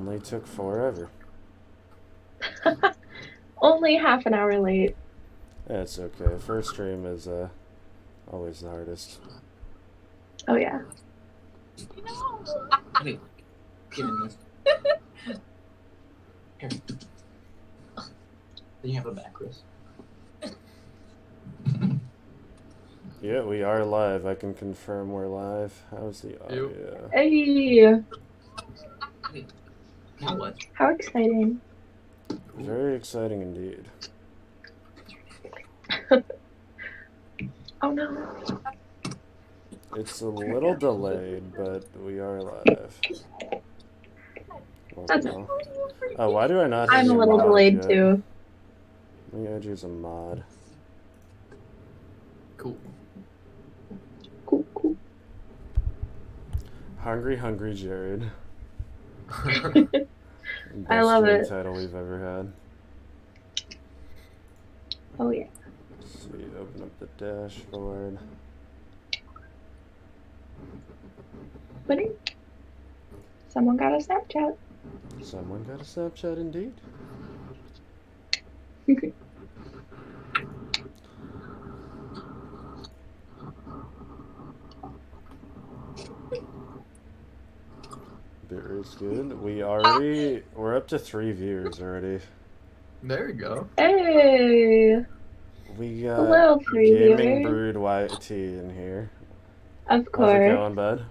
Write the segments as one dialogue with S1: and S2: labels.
S1: Only took forever.
S2: Only half an hour late.
S1: It's okay. First stream is always the hardest.
S2: Oh yeah.
S3: Anyway, give me this. Here. Then you have a back, Chris.
S1: Yeah, we are live. I can confirm we're live. How's the audio?
S2: Hey,
S3: Now what?
S2: how exciting.
S1: Very exciting indeed.
S2: Oh no.
S1: It's a little delayed, but we are live.
S2: That's
S1: Welcome. Oh, why do I not have
S2: I'm a
S1: you
S2: little
S1: modded
S2: delayed
S1: yet?
S2: too.
S1: Let me add you as a mod.
S3: Cool.
S2: Cool.
S1: Hungry Jared.
S2: I
S1: Best
S2: love
S1: stream
S2: it.
S1: title we've ever had.
S2: Oh yeah.
S1: Let's see, open up the dashboard.
S2: Winning. Someone got a Snapchat.
S1: Someone got a Snapchat indeed. Beer is good. We're up to 3 viewers already.
S3: There we go.
S2: Hey.
S1: We
S2: Hello,
S1: got
S2: 3
S1: Gaming
S2: viewers.
S1: Brood YT in here.
S2: Of
S1: How's it
S2: course.
S1: going, bud?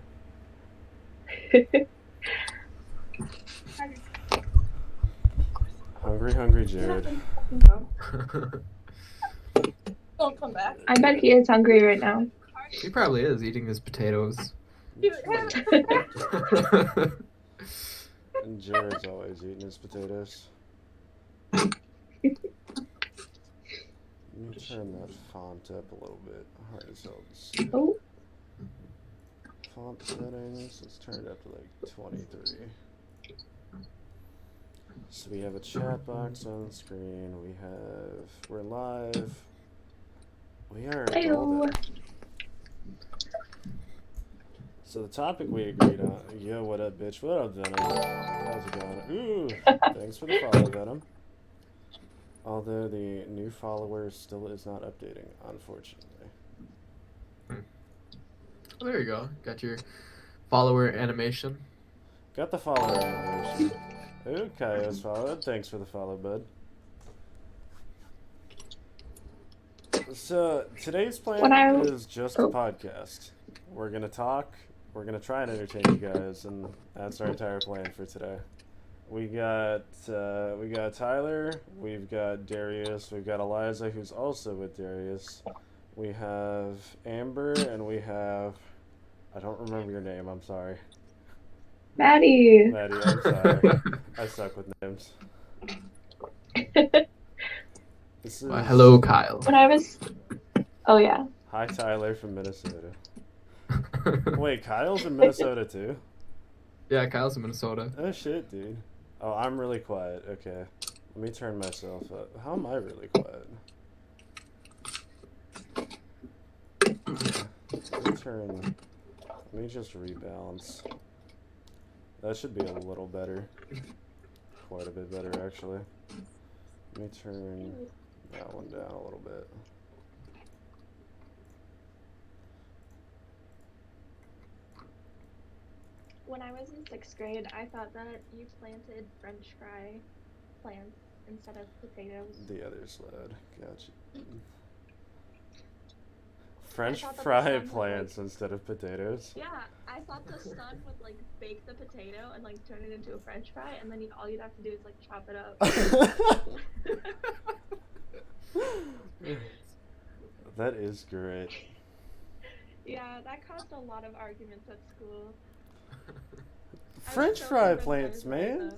S1: Hungry Jared.
S4: Don't come back.
S2: I bet he is hungry right now.
S3: He probably is eating his potatoes.
S1: And Jared's always eating his potatoes. Let me turn that font up a little bit. Hard as hell to see.
S2: Oh.
S1: Font settings, let's turn it up to like 23. So we have a chat box on the screen. We're live. We are golden. So the topic we agreed on. Yo, what up, bitch? What up, Venom? How's it going? Ooh, thanks for the follow, Venom. Although the new follower still is not updating, unfortunately.
S3: There you go. Got your follower animation.
S1: Got the follower animation. Ooh, Kaio's followed. Thanks for the follow, bud. So today's plan is just a podcast. We're gonna talk. We're gonna try and entertain you guys, and that's our entire plan for today. We got Tyler. We've got Darius. We've got Eliza, who's also with Darius. We have Amber, and we have. I don't remember your name. I'm sorry.
S2: Maddie.
S1: Maddie, I'm sorry. I suck with names. This is...
S3: Hello, Kyle.
S2: When I was... Oh, yeah.
S1: Hi, Tyler from Minnesota. Wait, Kyle's in Minnesota, too?
S3: Yeah, Kyle's in Minnesota.
S1: Oh, shit, dude. Oh, I'm really quiet. Okay. Let me turn myself up. How am I really quiet? Let me just rebalance. That should be a little better. Quite a bit better, actually. Let me turn that one down a little bit.
S2: When I was in 6th grade, I thought that you planted French fry plants instead of potatoes.
S1: The other slide. Gotcha. French fry plants instead of potatoes?
S2: Yeah, I thought the sun would like bake the potato and like turn it into a French fry, and then all you'd have to do is like chop it up.
S1: That is great.
S2: Yeah, that caused a lot of arguments at school.
S1: French fry plants, man.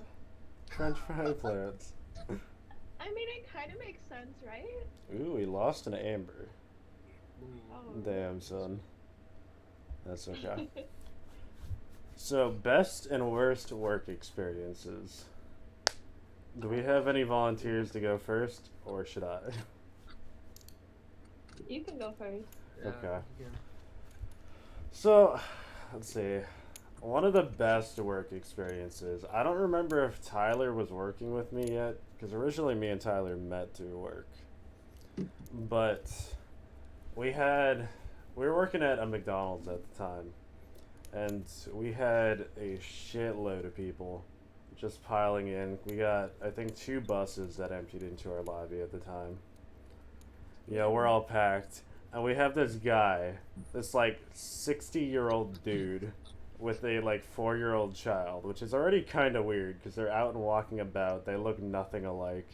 S1: French fry plants.
S2: I mean, it kind of makes sense, right?
S1: Ooh, we lost an Amber.
S2: Oh.
S1: Damn, son. That's okay. So, best and worst work experiences. Do we have any volunteers to go first, or should I?
S2: You can go first.
S1: Okay. So, let's see. One of the best work experiences. I don't remember if Tyler was working with me yet, because originally me and Tyler met through work. But we were working at a McDonald's at the time, and we had a shitload of people just piling in. We got, I think, 2 buses that emptied into our lobby at the time. Yeah, we're all packed. And we have this guy, this like 60-year-old dude with a like 4-year-old child, which is already kind of weird because they're out and walking about. They look nothing alike.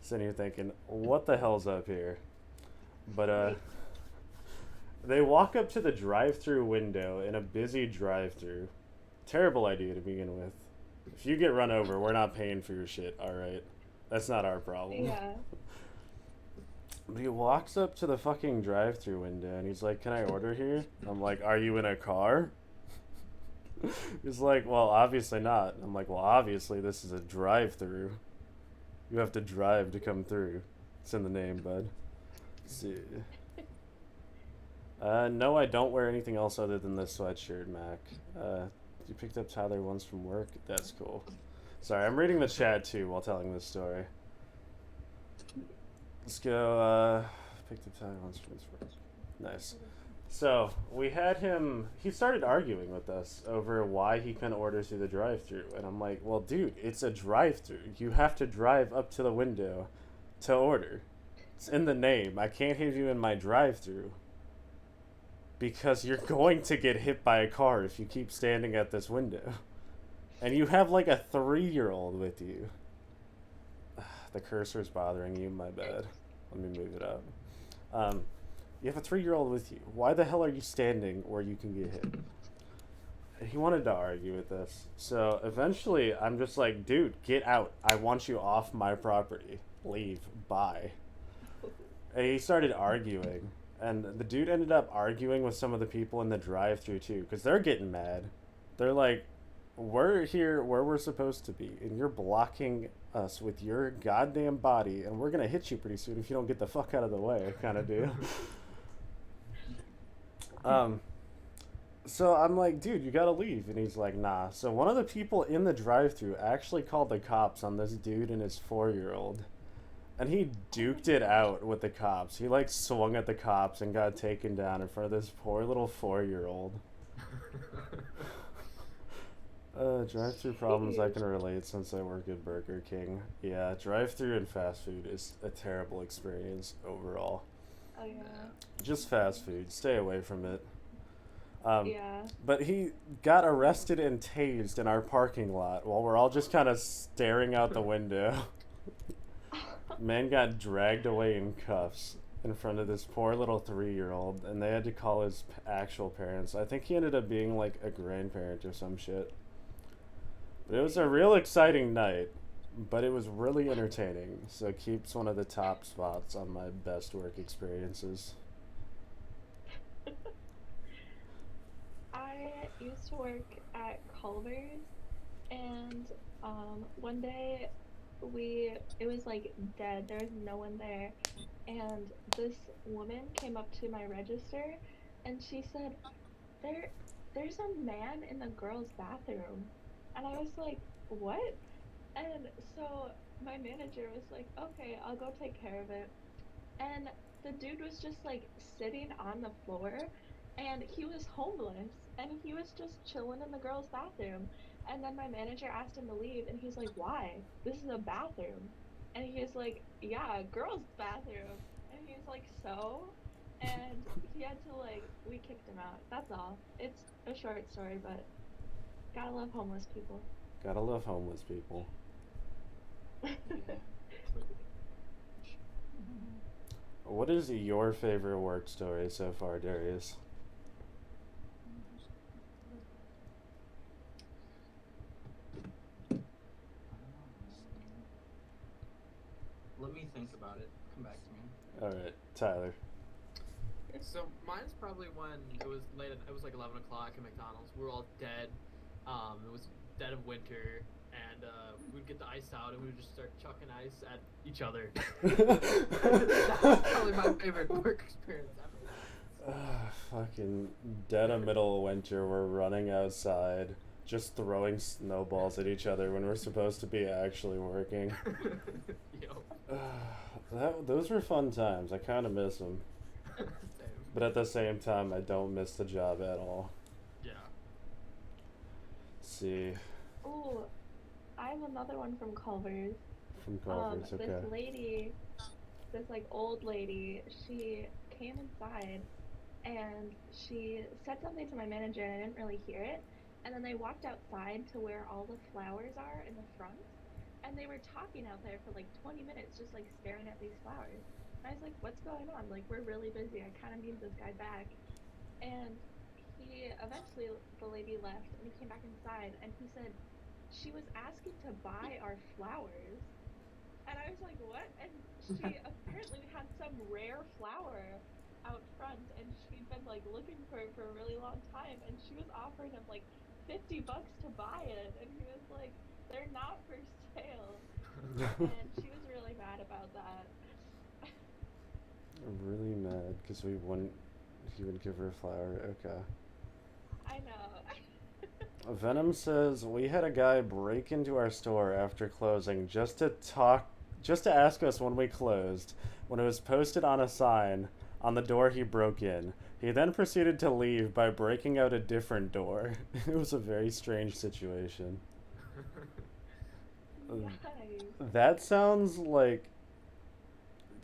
S1: So then you're thinking, what the hell's up here? But they walk up to the drive-through window in a busy drive-through. Terrible idea to begin with. If you get run over, we're not paying for your shit, alright? That's not our problem.
S2: Yeah.
S1: But he walks up to the fucking drive-through window and he's like, "Can I order here?" I'm like, "Are you in a car?" He's like, "Well, obviously not." I'm like, "Well, obviously this is a drive-through. You have to drive to come through. It's in the name, bud." Let's see. No, I don't wear anything else other than this sweatshirt, Mac. You picked up Tyler once from work? That's cool. Sorry, I'm reading the chat too while telling this story. Let's go, picked up Tyler once from his work. Nice. So, we had him, he started arguing with us over why he couldn't order through the drive-thru. And I'm like, well, dude, it's a drive-thru. You have to drive up to the window to order. It's in the name. I can't have you in my drive-thru. Because you're going to get hit by a car if you keep standing at this window. And you have like a 3-year-old with you. The cursor's bothering you, my bad. Let me move it up. You have a 3-year-old with you. Why the hell are you standing where you can get hit? He wanted to argue with us. So eventually I'm just like, dude, get out. I want you off my property. Leave. Bye. And he started arguing. And the dude ended up arguing with some of the people in the drive-thru too, because they're getting mad. They're like, we're here where we're supposed to be, and you're blocking us with your goddamn body, and we're gonna hit you pretty soon if you don't get the fuck out of the way, kind of deal. So I'm like, dude, you gotta leave. And he's like, nah. So one of the people in the drive-thru actually called the cops on this dude and his 4-year-old. And he duked it out with the cops. He like swung at the cops and got taken down in front of this poor little 4-year-old. Drive-thru problems I can relate since I work at Burger King. Yeah, drive-thru and fast food is a terrible experience overall.
S2: Oh yeah.
S1: Just fast food. Stay away from it.
S2: Yeah.
S1: But he got arrested and tased in our parking lot while we're all just kind of staring out the window. Man got dragged away in cuffs in front of this poor little 3-year-old, and they had to call his actual parents. I think he ended up being like a grandparent or some shit. But it was a real exciting night, but it was really entertaining, so it keeps one of the top spots on my best work experiences.
S2: I used to work at Culver's, and one day it was like dead. There was no one there, and this woman came up to my register, and she said, "There's a man in the girls' bathroom," and I was like, "What?" And so my manager was like, "Okay, I'll go take care of it," and the dude was just like sitting on the floor, and he was homeless, and he was just chilling in the girls' bathroom. And then my manager asked him to leave, and he's like, "Why? This is a bathroom." And he's like, "Yeah, girls' bathroom." And he's like, "So?" And he had to we kicked him out. That's all. It's a short story, but gotta love homeless people.
S1: Gotta love homeless people. What is your favorite work story so far, Darius?
S3: Let me think about it. Come back to me.
S1: Alright, Tyler.
S5: So mine's probably when it was late. It was like 11 o'clock at McDonald's. We were all dead. It was dead of winter, and we'd get the ice out, and we would just start chucking ice at each other. That's probably my favorite work experience ever.
S1: Fucking dead of middle of winter, we're running outside, just throwing snowballs at each other when we're supposed to be actually working.
S5: Yo.
S1: Those were fun times. I kind of miss them.
S5: Same.
S1: But at the same time, I don't miss the job at all.
S5: Yeah.
S1: Let's see.
S2: Ooh, I have another one from Culver's.
S1: From Culver's, okay.
S2: This lady, this like old lady, she came inside and she said something to my manager and I didn't really hear it. And then they walked outside to where all the flowers are in the front. And they were talking out there for like 20 minutes, just like staring at these flowers. And I was like, what's going on? Like, we're really busy. I kind of need this guy back. And he eventually, the lady left and he came back inside and he said, she was asking to buy our flowers. And I was like, what? And she apparently had some rare flower out front and she'd been like looking for it for a really long time and she was offering him like $50 to buy it and he was like, they're not for sale. And she was really mad about that.
S1: I'm really mad because he wouldn't give her a flower. Okay.
S2: I know.
S1: Venom says we had a guy break into our store after closing just to ask us when we closed. When it was posted on a sign on the door he broke in. He then proceeded to leave by breaking out a different door. It was a very strange situation.
S2: Nice.
S1: That sounds like...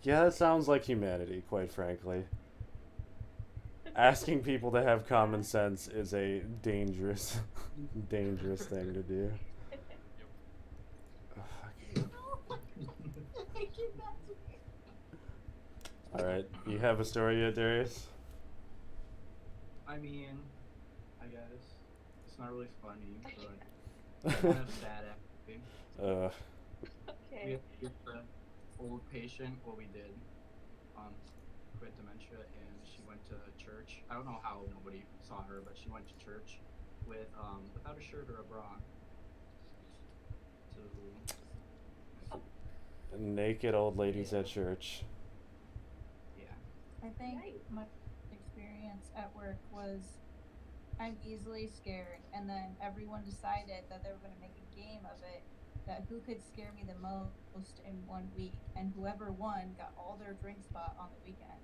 S1: Yeah, that sounds like humanity, quite frankly. Asking people to have common sense is a dangerous, dangerous thing to do. Alright, you have a story yet, Darius?
S6: I mean, I guess. It's not really funny, but kind of sad actually. We
S2: Okay.
S6: had this old patient, what we did, quit dementia, and she went to church. I don't know how nobody saw her, but she went to church with without a shirt or a bra. So
S1: Naked old ladies at church.
S6: yeah.
S4: I think
S2: Right.
S4: my experience at work was I'm easily scared, and then everyone decided that they were going to make a game of it, that who could scare me the most in 1 week, and whoever won got all their drinks bought on the weekend.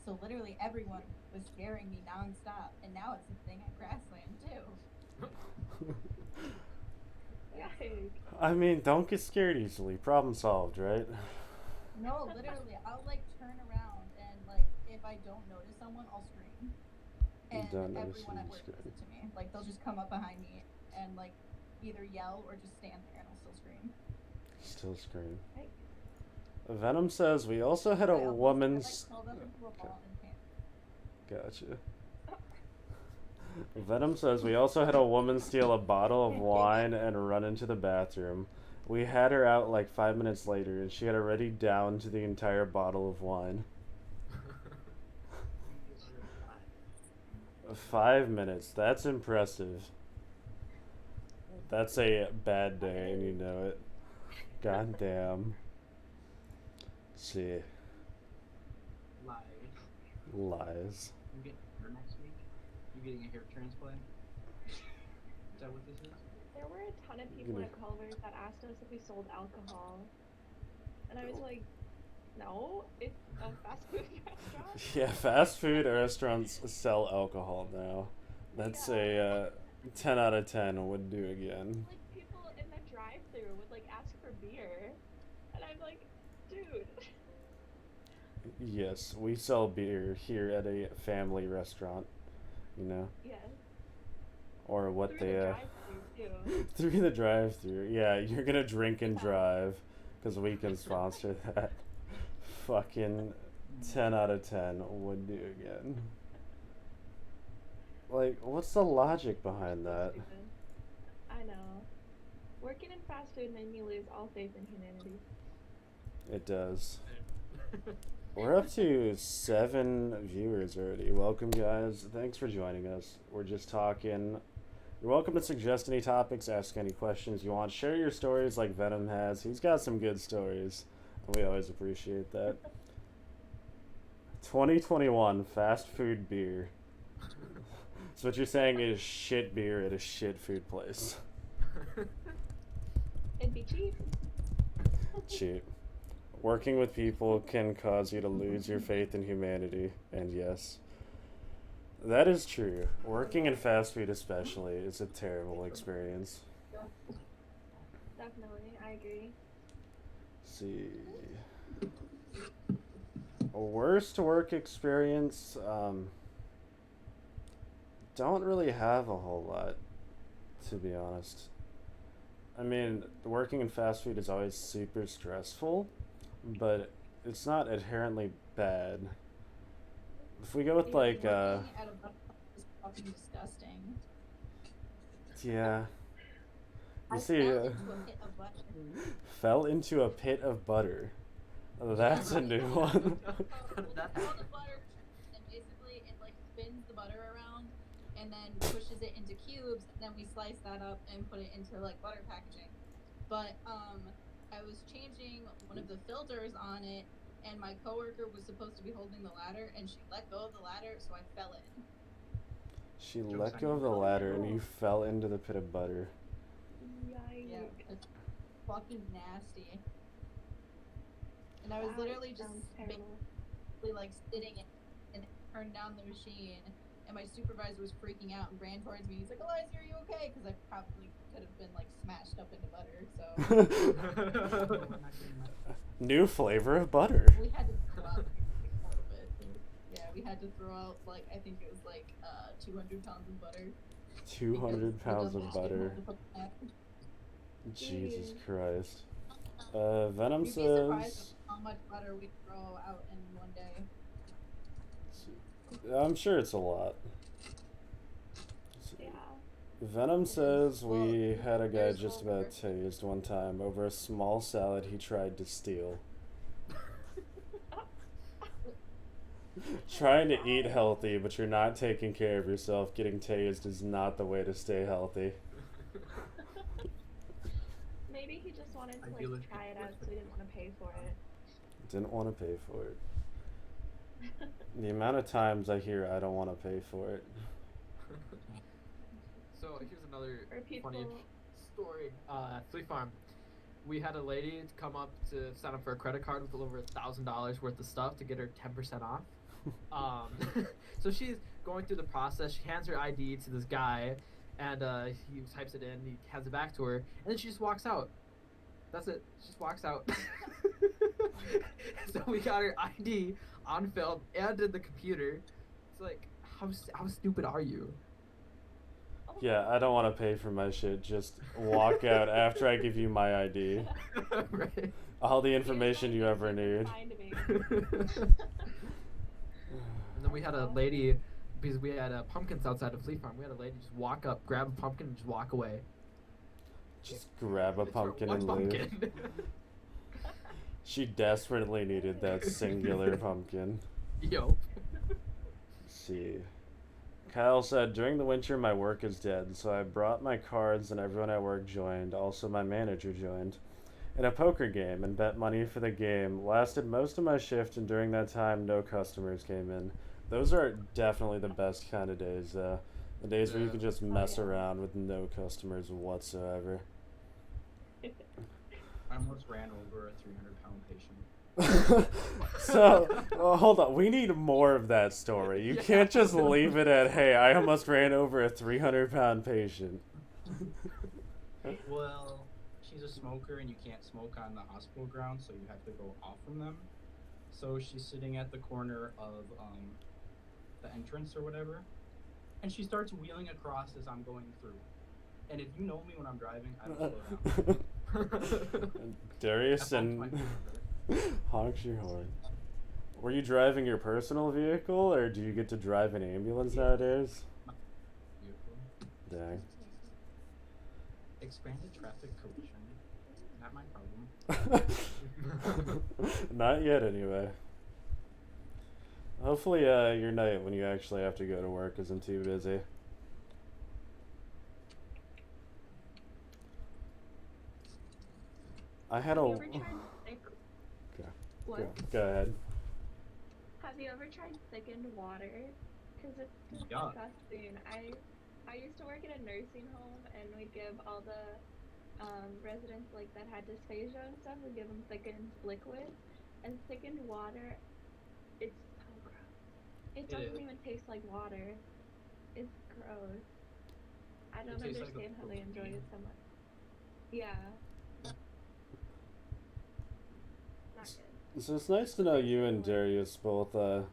S4: So literally everyone was scaring me nonstop, and now it's a thing at Grassland too.
S2: Yikes.
S1: I mean, don't get scared easily. Problem solved, right?
S4: No, literally, I'll like turn around and like if I don't notice someone, I'll scream. And
S1: Don't notice
S4: everyone
S1: them,
S4: at work
S1: scream.
S4: does it to me. Like they'll just come up behind me and like either yell or just stand there and I'll still scream.
S1: Still scream.
S2: Right.
S1: Venom says we also had a
S4: I almost,
S1: woman's...
S4: I like curled up into a ball and can't.
S1: Gotcha. Venom says we also had a woman steal a bottle of wine and run into the bathroom. We had her out like 5 minutes later and she had already downed the entire bottle of wine. 5 minutes. That's impressive. That's a bad day and you know it. God damn. Let's see.
S6: Live.
S1: Lies.
S6: You get hair next week? You getting a hair transplant? Is that what this is?
S2: There were a ton of people at Culver's that asked us if we sold alcohol. And I was like, no, it's a fast food restaurant.
S1: Yeah, fast food restaurants sell alcohol now. That's a 10 out of 10 would do again.
S2: Like people in the drive-thru would like ask for beer. And I'm like, dude.
S1: Yes, we sell beer here at a family restaurant, you know,
S2: Yes.
S1: or what
S2: Through
S1: they
S2: the drive-thru too.
S1: through the drive-through. Yeah, you're gonna drink and drive because we can sponsor that. Fucking 10 out of 10 would do again. Like, what's the logic behind that?
S2: Stupid. I know. Working in fast food made me lose all faith in humanity.
S1: It does. We're up to 7 viewers already. Welcome, guys. Thanks for joining us. We're just talking. You're welcome to suggest any topics, ask any questions you want. Share your stories like Venom has. He's got some good stories. We always appreciate that. 2021 fast food beer. So what you're saying is shit beer at a shit food place.
S2: It'd be cheap.
S1: Cheap. Working with people can cause you to lose your faith in humanity, and yes, that is true. Working in fast food especially is a terrible experience.
S2: Definitely, I agree.
S1: See. A worst work experience, don't really have a whole lot, to be honest. I mean, working in fast food is always super stressful, but it's not inherently bad. If we go with like,
S4: Working at a bus stop is fucking disgusting.
S1: yeah. You
S4: I
S1: see,
S4: fell into a pit of butter.
S1: fell into a pit of butter. That's a new one.
S6: That
S4: All the butter, and basically it like spins the butter around, and then pushes it into cubes. And then we slice that up and put it into like butter packaging. But I was changing one of the filters on it, and my coworker was supposed to be holding the ladder, and she let go of the ladder, so I fell in.
S1: She let go of the ladder and you fell into the pit of butter.
S2: Yikes.
S4: Yeah, it's fucking nasty. And I was literally just
S2: Sounds terrible.
S4: basically like sitting and turned down the machine, and my supervisor was freaking out and ran towards me. He's like, "Eliza, are you okay?" Because I probably could have been like smashed up into butter. So
S1: New flavor of butter.
S4: we had to throw out a little bit. Yeah, we had to throw out like I think it was like 200 pounds of butter.
S1: 200
S4: because
S1: pounds
S4: the
S1: of
S4: machine
S1: butter.
S4: had to put that.
S1: Jesus
S2: Jeez.
S1: Christ. Venom
S4: You'd be surprised
S1: says.
S4: at how much butter we throw out in one day.
S1: I'm sure it's a lot.
S2: Yeah.
S1: Venom says we
S4: Well,
S1: had a guy
S4: there's
S1: just
S4: over.
S1: about tased one time over a small salad he tried to steal. Trying to eat healthy, but you're not taking care of yourself. Getting tased is not the way to stay healthy.
S2: Maybe he just wanted
S6: I
S2: to
S6: feel
S2: like
S6: it.
S2: try it out, so he didn't want to pay for it.
S1: Didn't want to pay for it. The amount of times I hear I don't want to pay for it.
S5: So here's another
S2: Or people.
S5: funny story. At Flea Farm, we had a lady come up to sign up for a credit card with over $1,000 worth of stuff to get her 10% off. So she's going through the process. She hands her ID to this guy, and he types it in. He hands it back to her, and then she just walks out. That's it. She just walks out. So we got her ID on film and in the computer. It's like, how stupid are you?
S1: Yeah, I don't want to pay for my shit. Just walk out after I give you my ID.
S5: Right.
S1: All the
S2: He was
S1: information
S2: so
S1: you ever
S2: innocent and
S1: need.
S2: kind to me.
S5: And then we had a lady, because we had pumpkins outside of Flea Farm. We had a lady just walk up, grab a pumpkin, and just walk away.
S1: Just grab a
S5: It's for
S1: pumpkin
S5: one
S1: and leave.
S5: pumpkin.
S1: She desperately needed that singular pumpkin.
S5: Yo.
S1: See. Kyle said, during the winter my work is dead, so I brought my cards and everyone at work joined. Also my manager joined. In a poker game and bet money for the game. Lasted most of my shift and during that time no customers came in. Those are definitely the best kind of days, the days where you
S5: Yeah.
S1: can just mess
S2: yeah.
S1: around with no customers whatsoever.
S6: I almost ran over a 300-pound patient.
S1: So, hold on. We need more of that story. You
S5: Yeah.
S1: can't just leave it at, hey, I almost ran over a 300-pound patient.
S6: Well, she's a smoker and you can't smoke on the hospital grounds, so you have to go off from them. So she's sitting at the corner of the entrance or whatever, and she starts wheeling across as I'm going through. And if you know me when I'm driving, I don't slow down.
S1: Darius
S6: I
S1: and
S6: honked my horn.
S1: honks your horn. Were you driving your personal vehicle, or do you get to drive an ambulance nowadays?
S6: Beautiful.
S1: Dang.
S6: Expanded traffic collision. Not my problem.
S1: Not yet, anyway. Hopefully, your night when you actually have to go to work isn't too busy. I had
S2: Have
S1: a.
S2: you ever tried like
S1: Okay.
S2: what?
S1: Go ahead.
S2: Have you ever tried thickened water? Because it's
S6: Yeah.
S2: disgusting. I used to work in a nursing home, and we'd give all the residents like that had dysphagia and stuff. We'd give them thickened liquid, and thickened water. It's so gross. It doesn't
S6: is.
S2: even taste like water. It's gross. I don't
S6: tastes like a
S2: understand how they enjoy
S6: protein.
S2: it so much. Yeah. Not good.
S1: So it's nice to know you and Darius both have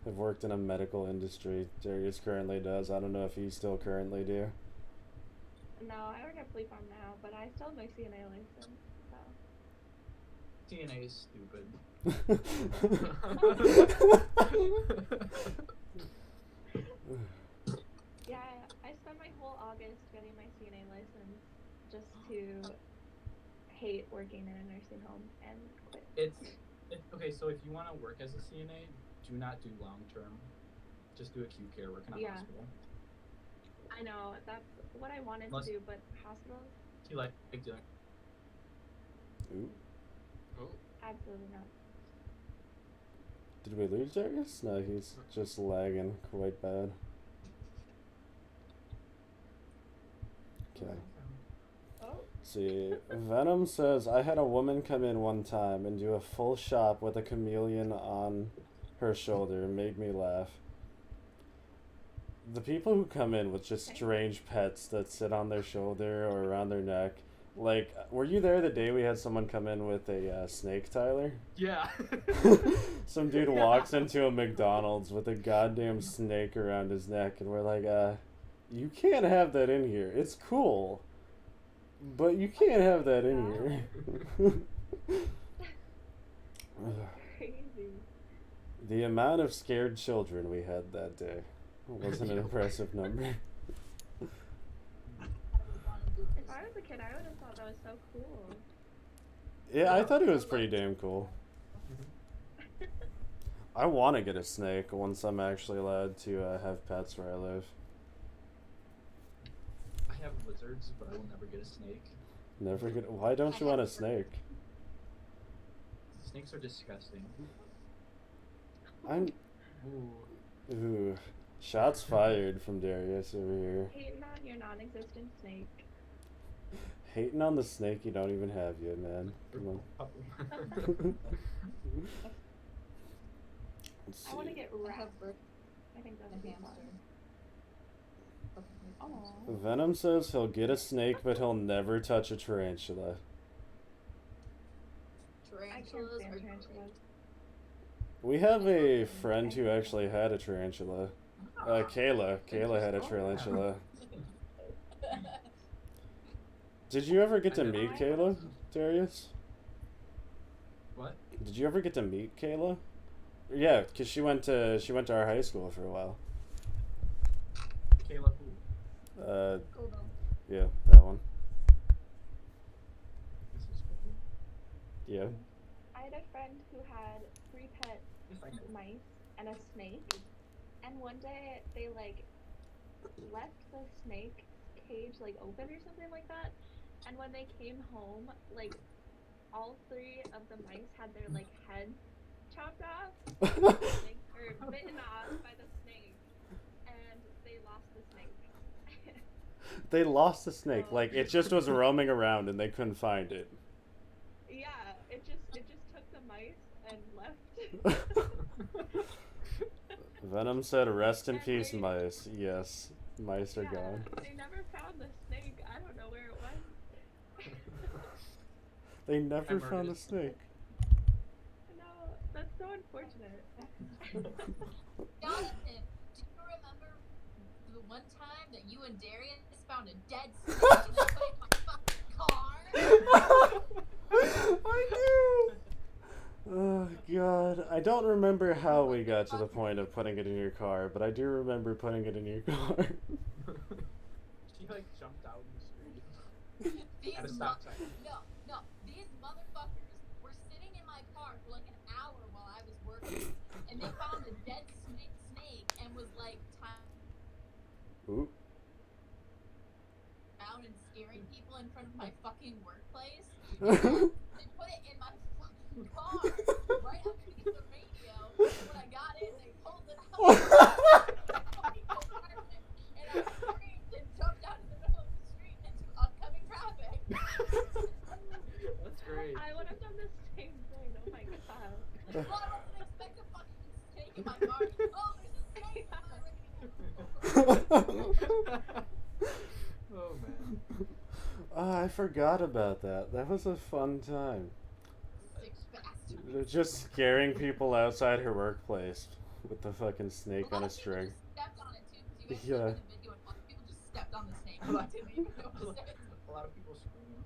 S1: worked in a medical industry. Darius currently does. I don't know if you still currently do.
S2: No, I work at Flea Farm now, but I still have my CNA license. So.
S6: TNA is stupid.
S2: Yeah, I spent my whole August getting my CNA license just to hate working in a nursing home and quit.
S6: Okay, so if you want to work as a CNA, do not do long term. Just do acute care work in a
S2: Yeah.
S6: hospital.
S2: I know, that's what I wanted
S6: Unless-
S2: to do, but hospitals?
S6: Do you like doing?
S1: Ooh.
S5: Oh,
S2: Absolutely not.
S1: Did we lose Darius? No, he's just lagging quite bad. Okay.
S2: Oh,
S1: See, Venom says, I had a woman come in one time and do a full shop with a chameleon on her shoulder. It made me laugh. The people who come in with just strange pets that sit on their shoulder or around their neck. Like, were you there the day we had someone come in with a snake, Tyler?
S5: yeah.
S1: Some dude walks into a McDonald's with a goddamn snake around his neck, and we're like, you can't have that in here. It's cool, but you can't have that in here.
S2: crazy.
S1: The amount of scared children we had that day was an impressive number.
S2: If I was a kid, I would have thought that was so cool.
S1: Yeah, I thought it was pretty damn cool. I want to get a snake once I'm actually allowed to have pets where I live.
S6: I have lizards, but I will never get a snake.
S1: Never get. Why don't you want a snake?
S6: Snakes are disgusting.
S1: I'm.
S6: Ooh.
S1: Ooh. Shots fired from Darius over here.
S2: Hating on your non-existent snake.
S1: Hating on the snake you don't even have yet, man. Come on. Let's
S2: I want to
S1: see.
S2: get
S4: I
S2: wrapped.
S4: have birth
S2: I think
S4: a
S2: that'd be
S4: hamster.
S2: fun. Aw.
S1: Venom says he'll get a snake, but he'll never touch a tarantula.
S2: I can't
S4: Tarantulas
S2: stand
S4: are
S2: tarantulas.
S1: We have a friend who actually had a tarantula. Kayla. Kayla had a tarantula. Did you ever get to meet Kayla, Darius?
S6: What?
S1: Did you ever get to meet Kayla? Yeah, cause she went to our high school for a while.
S6: Kayla who?
S4: Cool though.
S1: Yeah, that one.
S6: This is cool.
S1: Yeah.
S2: I had a friend who had 3 pet
S6: Yes, I know.
S2: mice and a snake, and one day they like left the snake cage like open or something like that, and when they came home, like all 3 of the mice had their like heads chopped off like, or bitten off by the snake, and they lost the snake.
S1: They lost the snake. Like it just was roaming around and they couldn't find it.
S2: Yeah, it just took the mice and left.
S1: Venom said, "Rest in peace, mice." Yes, mice are
S2: Yeah,
S1: gone.
S2: they never found the snake. I don't know where it went.
S1: They never
S6: I
S1: found
S6: murdered
S1: the
S6: it.
S1: snake.
S2: No, that's so unfortunate.
S7: Jonathan, do you remember the one time that you and Darius found a dead snake in the hood of my fucking car?
S1: I do. Oh God, I don't remember how we got to the point of putting it in your car, but I do remember putting it in your car.
S6: She like jumped out in the street
S7: These
S6: at a stop sign.
S7: no, these motherfuckers were sitting in my car for like an hour while I was working, and they found a dead snake and was like
S1: Ooh.
S7: down and scaring people in front of my fucking workplace. They put it in my fucking car right underneath the radio when I got and they pulled it out of the fucking compartment, and I screamed and jumped out in the middle of the street into oncoming traffic.
S5: That's great.
S2: I would have done the same thing. Oh my god.
S7: Well, I wasn't expecting a fucking snake in my car. Oh, there's a snake in my
S5: Oh man.
S1: I forgot about that. That was a fun time.
S7: sick bastard.
S1: Just scaring people outside her workplace with the fucking snake on a string.
S7: Stepped on it too, because you
S1: Yeah.
S7: guys the video and a lot of people just stepped on the snake. I didn't even notice it.
S6: A lot of people screamed.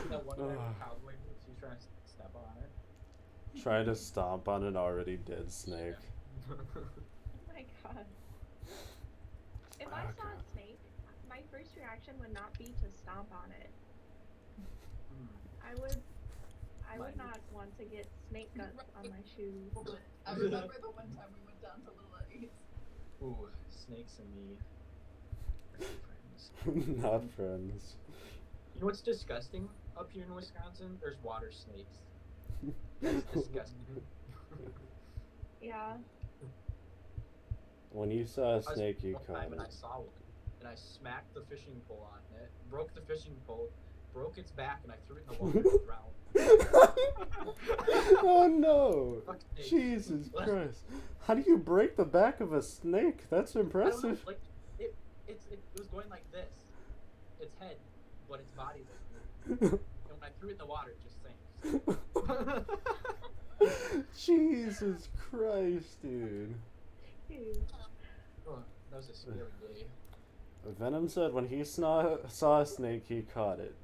S6: That one guy with cowboy boots, he's trying to step on it.
S1: Trying to stomp on an already dead snake.
S2: Oh my god. If I saw a snake, my first reaction would not be to stomp on it. I would
S6: Mine.
S2: not want to get snake guts on my shoes.
S7: I remember the one time we went down to Little Eddie's.
S6: Ooh, snakes and me. are good friends.
S1: Not friends.
S6: You know what's disgusting up here in Wisconsin? There's water snakes. That's disgusting.
S2: Yeah.
S1: When you saw a
S6: I was
S1: snake, you
S6: one
S1: caught
S6: time and I
S1: it.
S6: saw one, and I smacked the fishing pole on it, broke the fishing pole, broke its back, and I threw it in the water and drowned.
S1: Oh no!
S6: Fuck snakes.
S1: Jesus Christ! How do you break the back of a snake? That's
S6: I don't know,
S1: impressive.
S6: like it was going like this, its head, but its body was moving. And when I threw it in the water, it just sank.
S1: Jesus Christ, dude.
S2: Dude.
S6: Oh, that was a scary day.
S1: Venom said when he saw a snake, he caught it.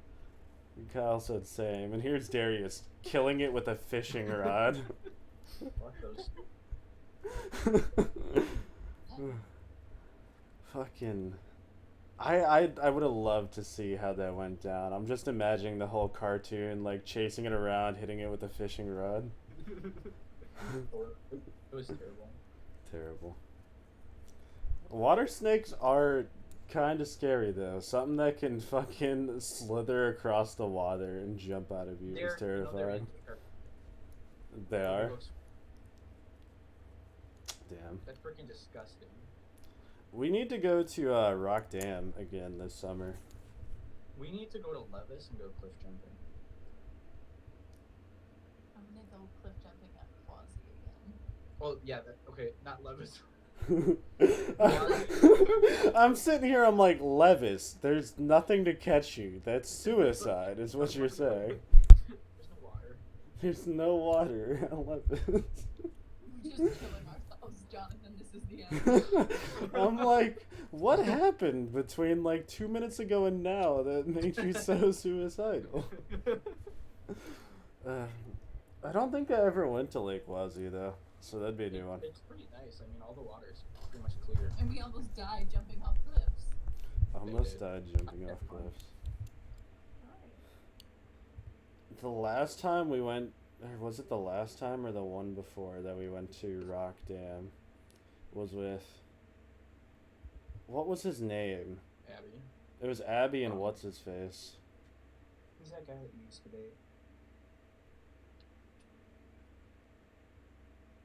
S1: Kyle said same. And here's Darius killing it with a fishing rod.
S6: Fuck those.
S1: Fucking. I would have loved to see how that went down. I'm just imagining the whole cartoon, like chasing it around, hitting it with a fishing rod.
S6: It was terrible.
S1: Terrible. Water snakes are kind of scary though. Something that can fucking slither across the water and jump out of you is terrifying. They are? Damn.
S6: That's freaking disgusting.
S1: We need to go to Rock Dam again this summer.
S6: We need to go to Levis and go cliff jumping.
S7: I'm gonna go cliff jumping at Quasi again.
S6: Well, yeah, okay, not Levis.
S1: I'm sitting here, I'm like, Levis, there's nothing to catch you. That's suicide, is what you're saying.
S6: There's no water.
S1: There's no water at Levis.
S7: We're just killing ourselves, Jonathan. This is the end.
S1: I'm like, what happened between like 2 minutes ago and now that made you so suicidal? I don't think I ever went to Lake Wazi though, so that'd be a new one.
S6: It's pretty nice. I mean, all the water's pretty much clear.
S7: And we almost died jumping off cliffs.
S1: Almost died jumping off cliffs. The last time we went, or was it the last time or the one before that we went to Rock Dam, was with, what was his name?
S6: Abby.
S1: It was Abby and what's his face?
S6: Who's that guy that you used to date?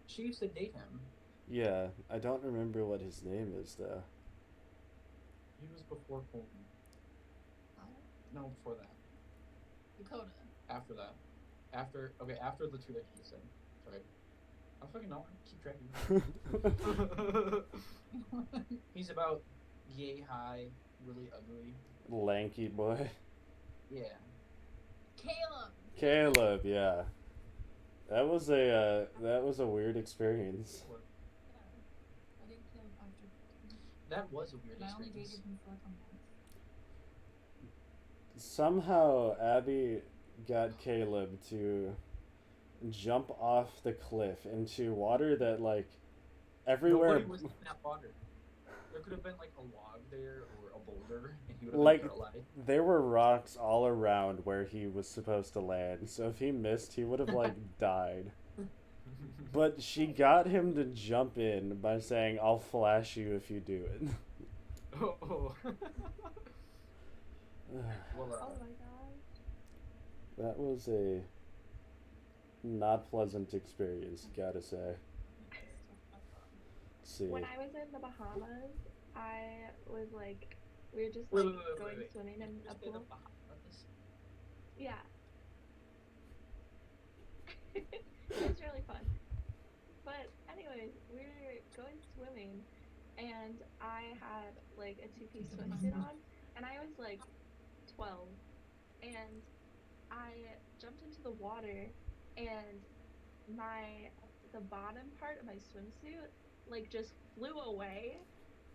S6: She used to date him.
S1: Yeah, I don't remember what his name is though.
S6: He was before Colton. No, before that.
S7: Dakota.
S6: After that. After the two that you said. Sorry. I fucking know. Keep track. He's about yay high, really ugly.
S1: Lanky boy.
S6: Yeah.
S7: Caleb.
S1: Caleb, yeah. That was a weird experience.
S7: Yeah. I didn't kill him after.
S6: That was a weird
S7: And I only
S6: experience.
S7: dated him for like a month.
S1: Somehow Abby got Caleb to jump off the cliff into water that like everywhere
S6: Nobody was in that water. There could have been like a log there or a boulder, and he would have
S1: like
S6: been alive.
S1: there were rocks all around where he was supposed to land. So if he missed, he would have like died. But she got him to jump in by saying, "I'll flash you if you do it."
S6: Oh. Well,
S2: Oh my god.
S1: That was a not pleasant experience, gotta say. see.
S2: when I was in the Bahamas, I was like, we were just
S6: Wait,
S2: like
S6: wait, wait,
S2: going
S6: wait.
S2: swimming in a
S6: Just say the
S2: pool.
S6: Bahamas.
S2: Yeah. It was really fun. But anyways, we were going swimming, and I had like a two-piece swimsuit on, and I was like 12, and I jumped into the water, and the bottom part of my swimsuit like just flew away,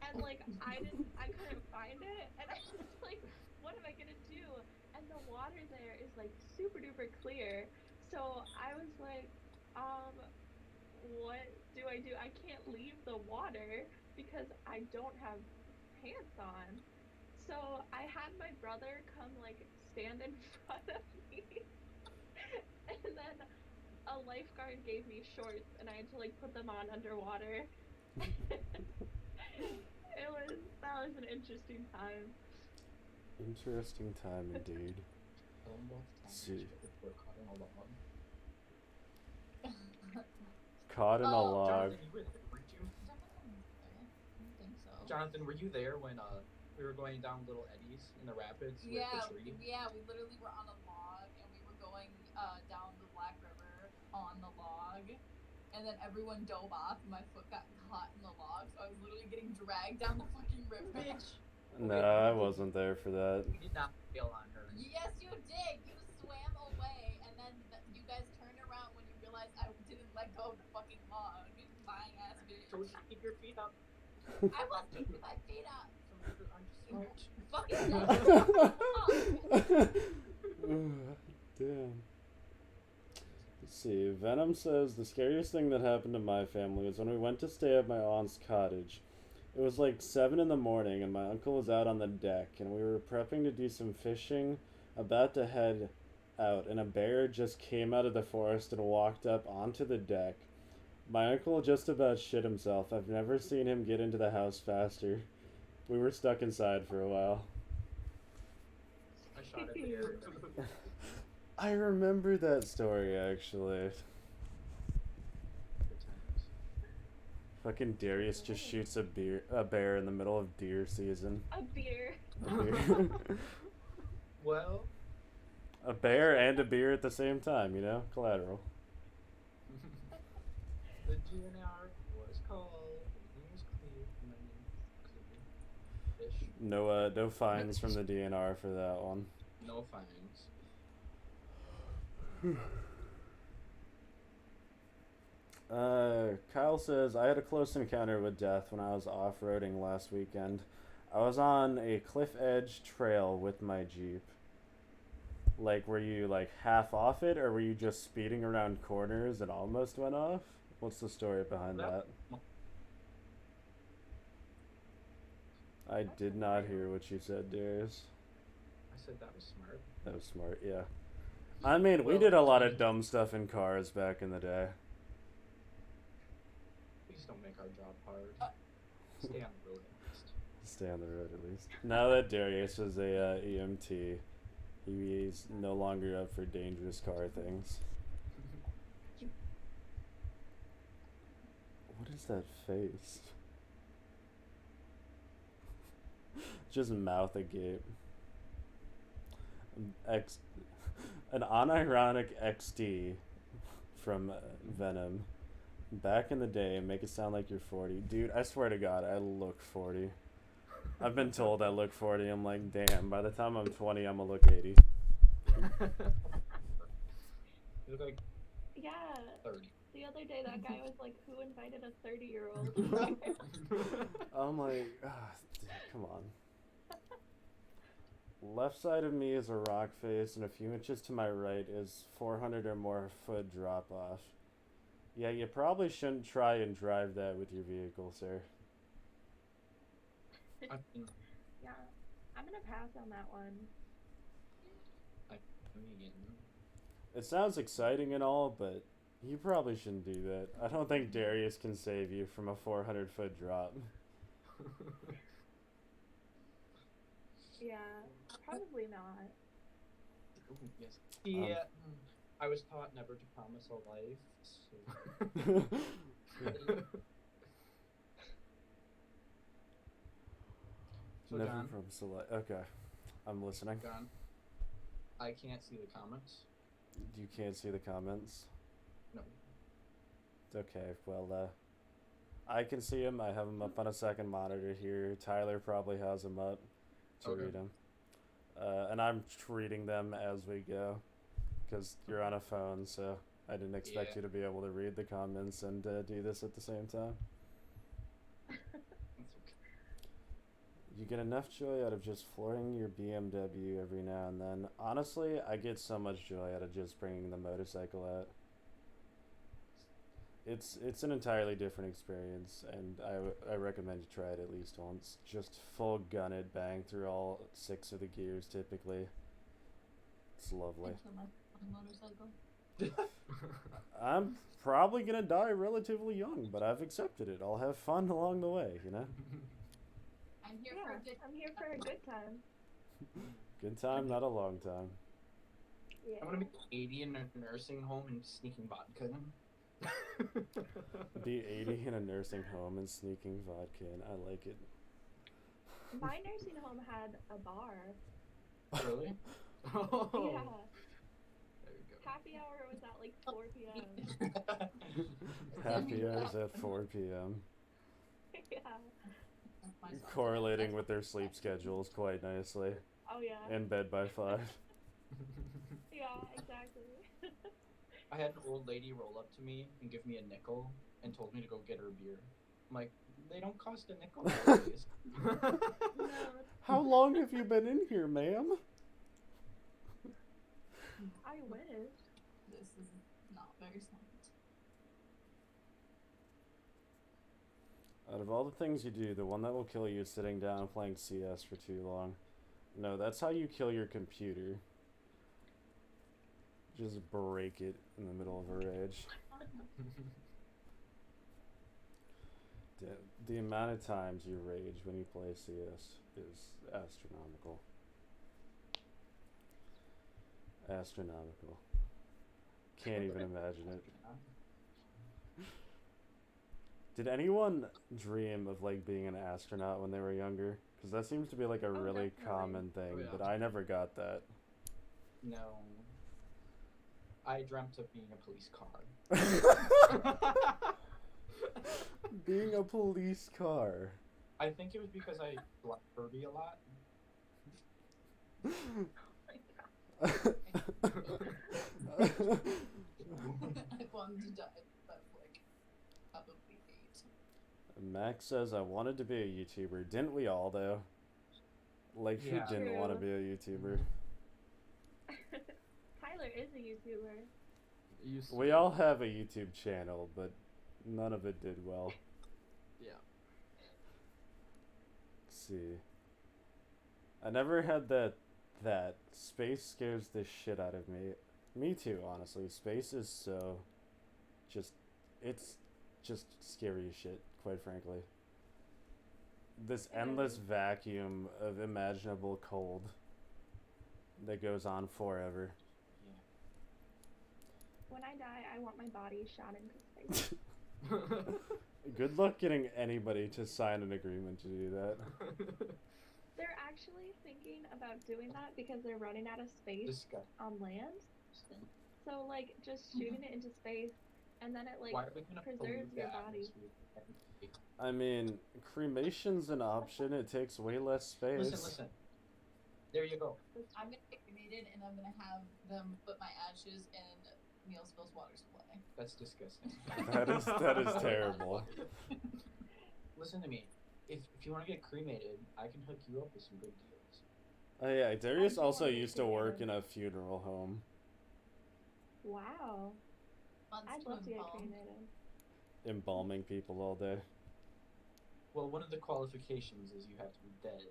S2: and like I couldn't find it, and I was like, what am I gonna do? And the water there is like super duper clear, so I was like, what do I do? I can't leave the water because I don't have pants on. So I had my brother come like stand in front of me, and then a lifeguard gave me shorts, and I had to like put them on underwater. That was an interesting time.
S1: Interesting time indeed.
S6: Tell them about the time
S1: See.
S6: you were caught in a log.
S1: Caught in a
S7: Oh,
S1: log.
S6: Jonathan, you were there, weren't you?
S7: I don't think so.
S6: Jonathan, were you there when we were going down Little Eddie's in the rapids with
S7: Yeah,
S6: the tree?
S7: yeah, we literally were on a log and we were going down the Black River on the log, and then everyone dove off and my foot got caught in the log, so I was literally getting dragged down the fucking river.
S6: Bitch.
S1: No, I wasn't there for that.
S6: We did not bail on her.
S7: Yes, you did. You swam away, and then you guys turned around when you realized I didn't let go of the fucking log. Lying ass bitch.
S6: So keep your feet up.
S7: I was keeping my feet up.
S6: So you're
S7: Fucking
S1: Damn. Let's see. Venom says the scariest thing that happened to my family was when we went to stay at my aunt's cottage. It was like 7 in the morning, and my uncle was out on the deck, and we were prepping to do some fishing, about to head out, and a bear just came out of the forest and walked up onto the deck. My uncle just about shit himself. I've never seen him get into the house faster. We were stuck inside for a while.
S6: I shot at the air.
S1: I remember that story, actually.
S6: Good times.
S1: Fucking Darius just shoots a bear in the middle of deer season.
S2: A beer.
S1: A beer.
S6: Well,
S1: A bear and a beer at the same time, you know? Collateral.
S6: the DNR was called. It was clear. Fish.
S1: No fines from the DNR for that one.
S6: No fines.
S1: Kyle says, I had a close encounter with death when I was off-roading last weekend. I was on a cliff edge trail with my Jeep. Like, were you like half off it, or were you just speeding around corners and almost went off? What's the story behind that? I did not hear what you said, Darius.
S6: I said that was smart.
S1: That was smart, yeah. I mean, we did a lot of dumb stuff in cars back in the day.
S6: Please don't make our job hard. Stay on the road at least.
S1: Stay on the road at least. Now that Darius is a EMT, he's no longer up for dangerous car things. What is that face? Just mouth agape. An unironic XD from Venom. Back in the day, make it sound like you're 40. Dude, I swear to God, I look 40. I've been told I look 40. I'm like, damn, by the time I'm 20, I'm gonna look 80.
S6: You look like
S2: Yeah.
S6: 30.
S2: The other day, that guy was like, "Who invited a 30-year-old?"
S1: I'm like, come on. Left side of me is a rock face, and a few inches to my right is 400 or more foot drop off. Yeah, you probably shouldn't try and drive that with your vehicle, sir.
S6: I mean,
S2: Yeah, I'm gonna pass on that one.
S1: It sounds exciting and all, but you probably shouldn't do that. I don't think Darius can save you from a 400-foot drop.
S2: Yeah, probably not.
S6: yes. Yeah. I was taught never to promise a life. So. So
S1: Never
S6: John,
S1: from select. Okay, I'm listening.
S6: John, I can't see the comments.
S1: You can't see the comments.
S6: No.
S1: Okay, well, I can see him. I have him up on a second monitor here. Tyler probably has him up to
S6: Okay.
S1: read them. And I'm reading them as we go, because you're on a phone, so I didn't expect
S6: Yeah.
S1: you to be able to read the comments and do this at the same time.
S6: That's okay.
S1: You get enough joy out of just flooring your BMW every now and then. Honestly, I get so much joy out of just bringing the motorcycle out. It's an entirely different experience, and I recommend you try it at least once. Just full gun it, bang through all 6 of the gears typically. It's lovely.
S7: Into my motorcycle.
S1: I'm probably gonna die relatively young, but I've accepted it. I'll have fun along the way, you know?
S7: I'm here for
S2: Yeah,
S7: a good.
S2: I'm here for a good time.
S1: Good time, not a long time.
S2: Yeah.
S6: I'm gonna be 80 in a nursing home and sneaking vodka.
S1: Be 80 in a nursing home and sneaking vodka in. I like it.
S2: My nursing home had a bar.
S6: Really?
S5: Oh.
S2: Yeah.
S5: There we go.
S2: Happy hour was at like 4 p.m.
S1: Happy hours at 4 p.m.
S2: Yeah.
S7: My son's
S1: Correlating
S7: like,
S1: with their sleep schedules quite nicely.
S2: Oh yeah.
S1: In bed by 5.
S2: Yeah, exactly.
S6: I had an old lady roll up to me and give me a nickel and told me to go get her beer. I'm like, they don't cost a nickel nowadays.
S2: No.
S1: How long have you been in here, ma'am?
S2: I wish.
S7: This is not very smart.
S1: Out of all the things you do, the one that will kill you is sitting down and playing CS for too long. No, that's how you kill your computer. Just break it in the middle of a rage. The amount of times you rage when you play CS is astronomical. Astronomical. Can't even imagine it. Did anyone dream of like being an astronaut when they were younger? Because that seems to be like a really
S2: definitely.
S1: common thing,
S5: Oh, yeah.
S1: but I never got that.
S6: No. I dreamt of being a police car.
S1: Being a police car.
S6: I think it was because I liked Furby a lot.
S7: I wanted to die, but like probably 8.
S1: Max says I wanted to be a YouTuber. Didn't we all though? Like who
S6: Yeah.
S1: didn't want to be
S2: True.
S1: a YouTuber?
S2: Tyler is a YouTuber.
S5: It used to
S1: We
S5: be.
S1: all have a YouTube channel, but none of it did well.
S5: Yeah.
S1: Let's see. I never had that space scares the shit out of me. Me too, honestly. Space is so it's just scary as shit, quite frankly. This endless vacuum of imaginable cold that goes on forever.
S2: When I die, I want my body shot into space.
S1: Good luck getting anybody to sign an agreement to do that.
S2: They're actually thinking about doing that because they're running out of space
S6: Disgusting.
S2: on land. So like just shooting it into space, and then it like
S6: Why are we gonna
S2: preserves
S6: pollute
S2: your
S6: the
S2: body.
S6: atmosphere?
S1: I mean, cremation's an option. It takes way less space.
S6: Listen. There you go.
S7: I'm gonna get cremated and I'm gonna have them put my ashes in Neilsville's water supply.
S6: That's disgusting.
S1: That is terrible.
S6: Listen to me. If you want to get cremated, I can hook you up with some good deals.
S1: Oh yeah, Darius
S2: I
S1: also
S2: wanna be
S1: used to work
S2: cremated.
S1: in a funeral home,
S2: Wow.
S7: Months
S2: I'd
S7: to
S2: love to get
S7: embalm.
S2: cremated.
S1: embalming people all day.
S6: Well, one of the qualifications is you have to be dead.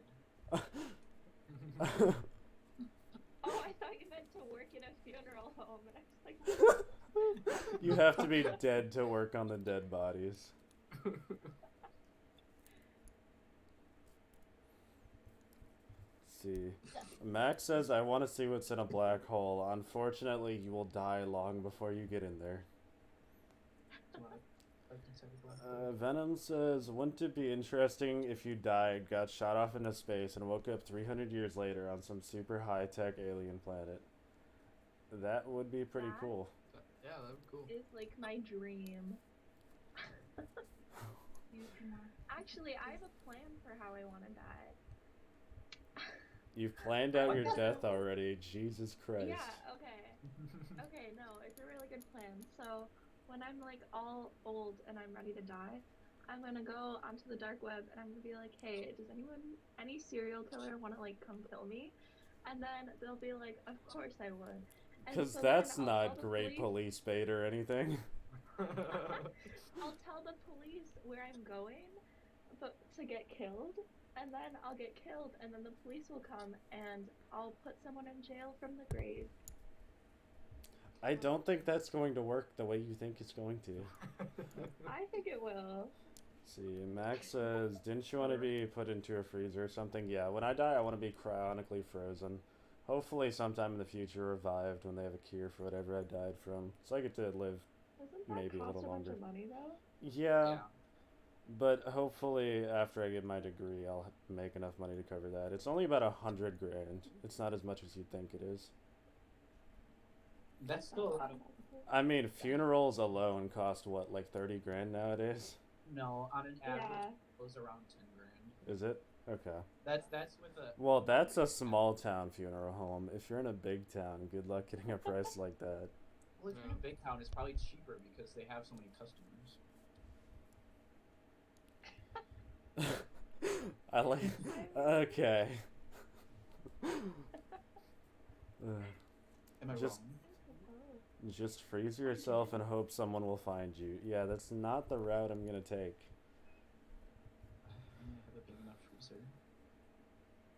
S2: Oh, I thought you meant to work in a funeral home, and I was like,
S1: You have to be dead to work on the dead bodies. See. Max says, I want to see what's in a black hole. Unfortunately, you will die long before you get in there.
S6: Do you want to inside the black
S1: Venom says, wouldn't it be interesting if you died, got shot off into space, and woke up 300 years later on some super high-tech alien planet? That would be pretty
S2: That
S1: cool.
S5: Yeah, that'd be cool.
S2: is like my dream. Actually, I have a plan for how I want to die.
S1: You've planned out your death already. Jesus Christ.
S2: Yeah, okay. Okay, no, it's a really good plan. So, when I'm like all old and I'm ready to die, I'm gonna go onto the dark web and I'm gonna be like, hey, does any serial killer want to like come kill me? And then they'll be like, of course I would. And
S1: Because
S2: so
S1: that's
S2: then I'll tell
S1: not
S2: the
S1: great police bait or anything.
S2: I'll tell the police where I'm going, but to get killed, and then I'll get killed, and then the police will come, and I'll put someone in jail from the grave.
S1: I don't think that's going to work the way you think it's going to.
S2: I think it will.
S1: See, Max says, didn't you want to be put into a freezer or something? Yeah, when I die, I want to be cryonically frozen. Hopefully sometime in the future revived when they have a cure for whatever I died from. So I get to live
S2: Doesn't that
S1: maybe a
S2: cost
S1: little
S2: a bunch
S1: longer.
S2: of money, though?
S1: Yeah, but hopefully after I get my degree, I'll make enough money to cover that. It's only about 100 grand. It's not as much as you'd think it is.
S6: That's still a lot of.
S1: I mean, funerals alone cost what, like 30 grand nowadays?
S6: No, on an average,
S2: Yeah.
S6: it goes around 10 grand.
S1: Is it? Okay.
S6: That's with a.
S1: Well, that's a small town funeral home. If you're in a big town, good luck getting a price like that.
S6: Well, if you're in a big town, it's probably cheaper because they have so many customers.
S1: I like. Okay.
S6: Am I
S1: Just-
S6: wrong?
S1: Just freeze yourself and hope someone will find you. Yeah, that's not the route I'm gonna take.
S6: I have a big enough freezer.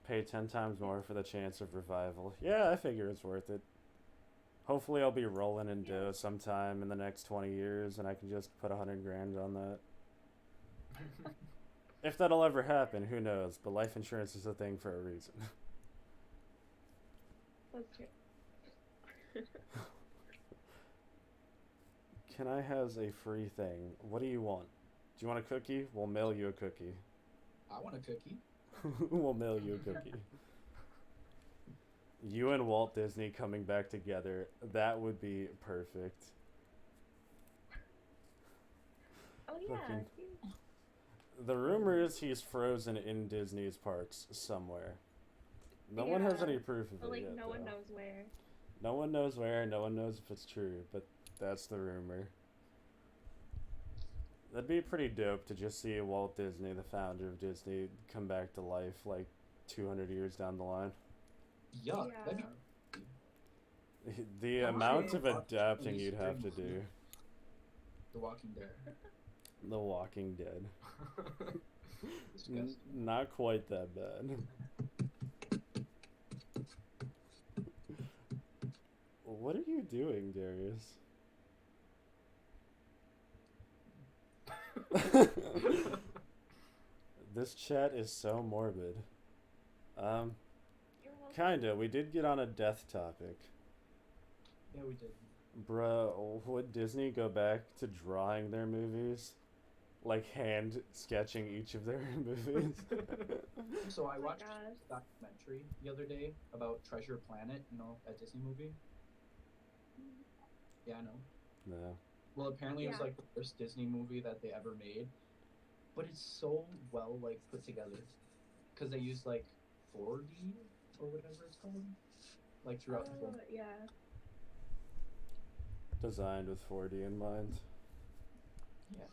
S1: Pay 10 times more for the chance of revival. Yeah, I figure it's worth it. Hopefully I'll be rolling in dough sometime in the next 20 years and I can just put 100 grand on that. If that'll ever happen, who knows, but life insurance is a thing for a reason.
S2: That's true.
S1: Can I has a free thing? What do you want? Do you want a cookie? We'll mail you a cookie.
S6: I want a cookie.
S1: We'll mail you a cookie. You and Walt Disney coming back together, that would be perfect.
S2: Oh, yeah.
S1: Fucking- The rumor is he's frozen in Disney's parks somewhere. No one has
S2: Yeah,
S1: any proof of
S2: But,
S1: it
S2: like,
S1: yet,
S2: no one
S1: though.
S2: knows where.
S1: No one knows where, no one knows if it's true, but that's the rumor. That'd be pretty dope to just see Walt Disney, the founder of Disney, come back to life like 200 years down the line.
S6: Yuck.
S2: Yeah.
S6: That'd be
S1: The
S6: Come
S1: amount
S6: on,
S1: of
S6: watch
S1: adapting
S6: these
S1: you'd have to
S6: things.
S1: do.
S6: The Walking Dead.
S1: The Walking Dead.
S6: Disgusting.
S1: Not quite that bad. What are you doing, Darius? This chat is so morbid.
S2: You're welcome.
S1: Kinda. We did get on a death topic.
S6: Yeah, we did.
S1: Bruh, would Disney go back to drawing their movies? Like hand sketching each of their movies?
S6: So I
S2: Oh my
S6: watched
S2: gosh.
S6: a documentary the other day about Treasure Planet, you know, that Disney movie. Yeah, I know.
S1: No.
S6: Well, apparently it was
S2: Yeah.
S6: like the first Disney movie that they ever made, but it's so well like put together because they used like 4D or whatever it's called, like throughout the
S2: Oh,
S6: film.
S2: yeah.
S1: Designed with 4D in mind.
S6: Yeah.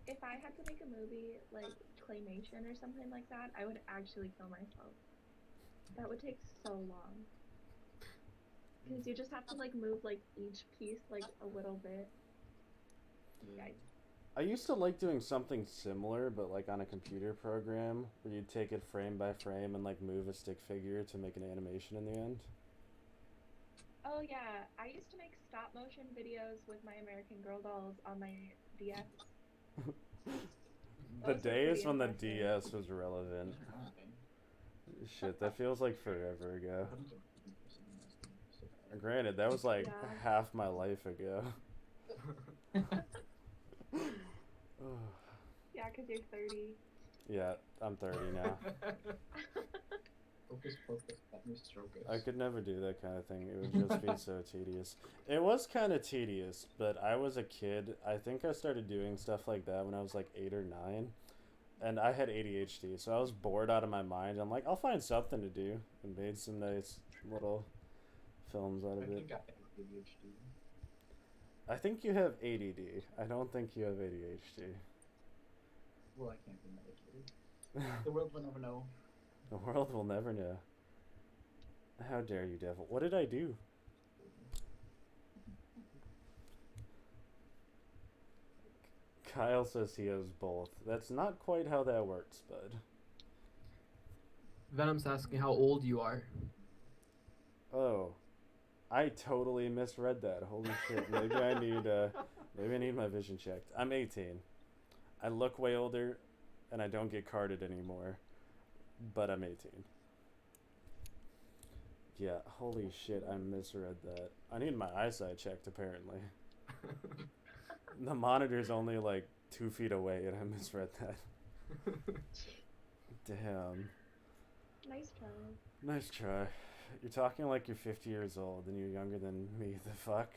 S2: If I had to make a movie like claymation or something like that, I would actually kill myself. That would take so long. Because you just have to like move like each piece like a little bit. Yikes.
S1: I used to like doing something similar, but like on a computer program where you'd take it frame by frame and like move a stick figure to make an animation in the end.
S2: Oh yeah, I used to make stop motion videos with my American Girl dolls on my DS.
S1: The
S2: Those are
S1: days
S2: pretty
S1: when the
S2: impressive.
S1: DS was relevant. Shit, that feels like forever ago. Granted, that was like
S2: Yeah.
S1: half my life ago.
S2: Yeah, because you're 30.
S1: Yeah, I'm 30 now.
S6: Focus, let me stroke it.
S1: I could never do that kind of thing. It would just be so tedious. It was kind of tedious, but I was a kid. I think I started doing stuff like that when I was like 8 or 9. And I had ADHD, so I was bored out of my mind. I'm like, I'll find something to do. And made some nice little films out
S6: I
S1: of it.
S6: think I have ADHD.
S1: I think you have ADD. I don't think you have ADHD.
S6: Well, I can't be medicated. The world will never know.
S1: The world will never know. How dare you, devil? What did I do? Kyle says he has both. That's not quite how that works, bud.
S3: Venom's asking how old you are.
S1: Oh, I totally misread that. Holy shit! Maybe I need my vision checked. I'm 18. I look way older, and I don't get carded anymore. But I'm 18. Yeah, holy shit! I misread that. I need my eyesight checked apparently. The monitor's only like 2 feet away, and I misread that. Damn.
S2: Nice try.
S1: Nice try. You're talking like you're 50 years old and you're younger than me. The fuck?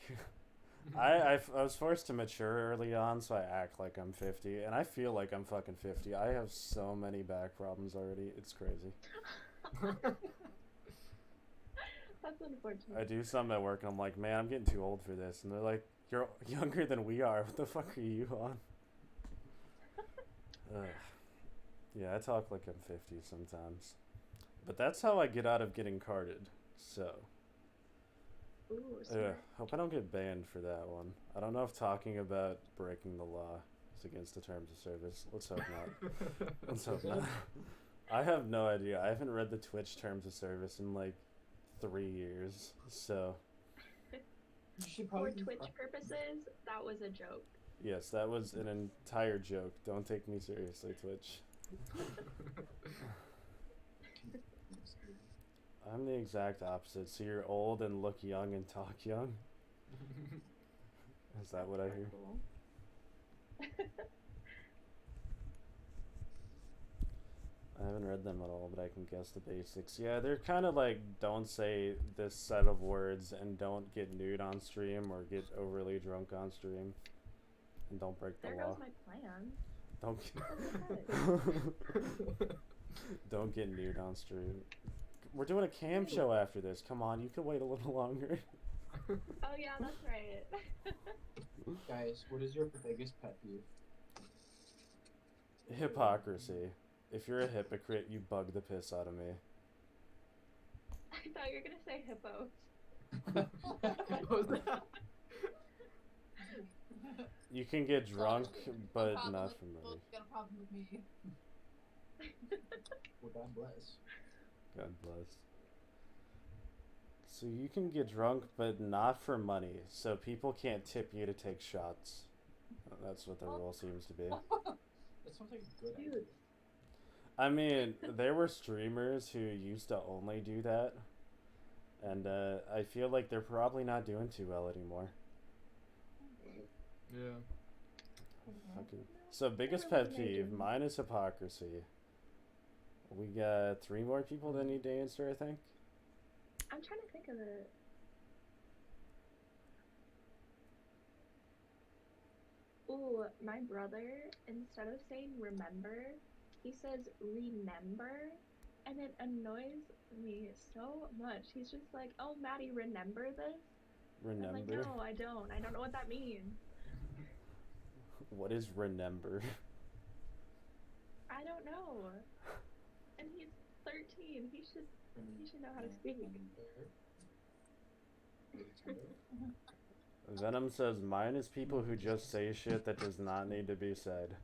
S1: I was forced to mature early on, so I act like I'm 50, and I feel like I'm fucking 50. I have so many back problems already. It's crazy.
S2: That's unfortunate.
S1: I do something at work, and I'm like, man, I'm getting too old for this. And they're like, you're younger than we are. What the fuck are you on? Ugh. Yeah, I talk like I'm 50 sometimes. But that's how I get out of getting carded. So.
S2: Ooh,
S1: Ugh,
S2: smart.
S1: hope I don't get banned for that one. I don't know if talking about breaking the law is against the terms of service. Let's hope not. Let's hope not. I have no idea. I haven't read the Twitch terms of service in like 3 years. So.
S2: For Twitch purposes, that was a joke.
S1: Yes, that was an entire joke. Don't take me seriously, Twitch. I'm the exact opposite. So you're old and look young and talk young? Is that what I hear?
S2: Cool.
S1: I haven't read them at all, but I can guess the basics. Yeah, they're kind of like, don't say this set of words and don't get nude on stream or get overly drunk on stream. And don't break the
S2: There
S1: law.
S2: goes my plan.
S1: Don't don't get nude on stream. We're doing a cam show after this. Come on, you can wait a little longer.
S2: Oh yeah, that's right.
S6: Guys, what is your biggest pet peeve?
S1: Hypocrisy. If you're a hypocrite, you bug the piss out of me.
S2: I thought you were gonna say hippos.
S3: What was that?
S1: You can get drunk, but
S7: Problem
S1: not
S7: with-
S1: for money.
S7: Both got a problem with me.
S6: Well, God bless.
S1: God bless. So you can get drunk, but not for money. So people can't tip you to take shots. That's what the rule seems to be.
S6: That sounds like a good idea.
S2: Dude.
S1: I mean, there were streamers who used to only do that. And I feel like they're probably not doing too well anymore.
S3: Yeah.
S1: Fucking. So biggest pet peeve, mine is hypocrisy. We got 3 more people that need to answer, I think.
S2: I'm trying to think of it. Ooh, my brother, instead of saying remember, he says remember, and it annoys me so much. He's just like, oh, Maddie, remember this?
S1: Remember?
S2: I'm like, no, I don't. I don't know what that means.
S1: What is remember?
S2: I don't know. And he's 13. He should know how to speak.
S1: Venom says, mine is people who just say shit that does not need to be said.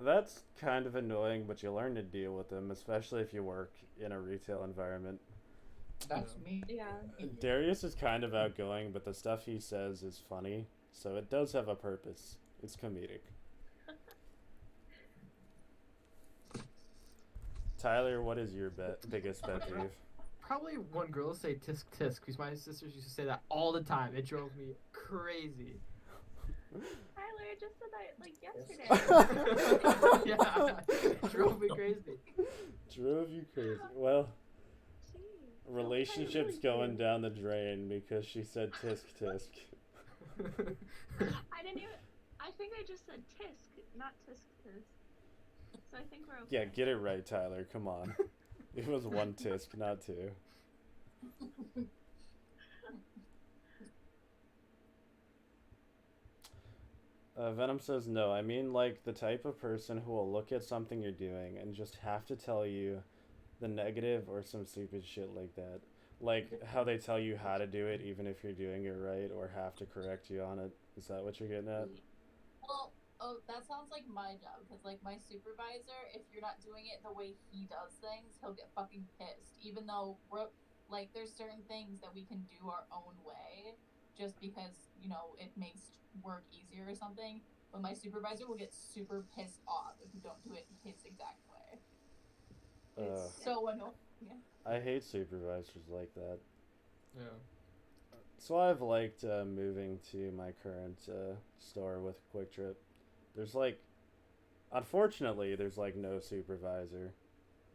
S1: That's kind of annoying, but you learn to deal with them, especially if you work in a retail environment.
S6: That's me.
S2: Yeah.
S1: Darius is kind of outgoing, but the stuff he says is funny, so it does have a purpose. It's comedic. Tyler, what is your biggest pet peeve?
S3: Probably one girl will say tisk tisk, because my sisters used to say that all the time. It drove me crazy.
S2: Tyler, I just said that like yesterday.
S3: Yeah, drove me crazy.
S1: Drove you crazy. Well,
S2: Jeez.
S1: relationship's going down the drain because she said tisk tisk.
S2: I didn't even. I think I just said tisk, not tisk tisk. So I think we're okay.
S1: Yeah, get it right, Tyler. Come on. It was one tisk, not two. Venom says no. I mean, like, the type of person who will look at something you're doing and just have to tell you the negative or some stupid shit like that. Like, how they tell you how to do it even if you're doing it right, or have to correct you on it. Is that what you're getting at?
S7: Well, oh, that sounds like my job, because, like, my supervisor, if you're not doing it the way he does things, he'll get fucking pissed. Even though, like, there's certain things that we can do our own way, just because, you know, it makes work easier or something. But my supervisor will get super pissed off if you don't do it his exact way. It's so annoying.
S1: I hate supervisors like that.
S3: Yeah.
S1: So I've liked moving to my current store with Quick Trip. There's like, unfortunately, there's like no supervisor.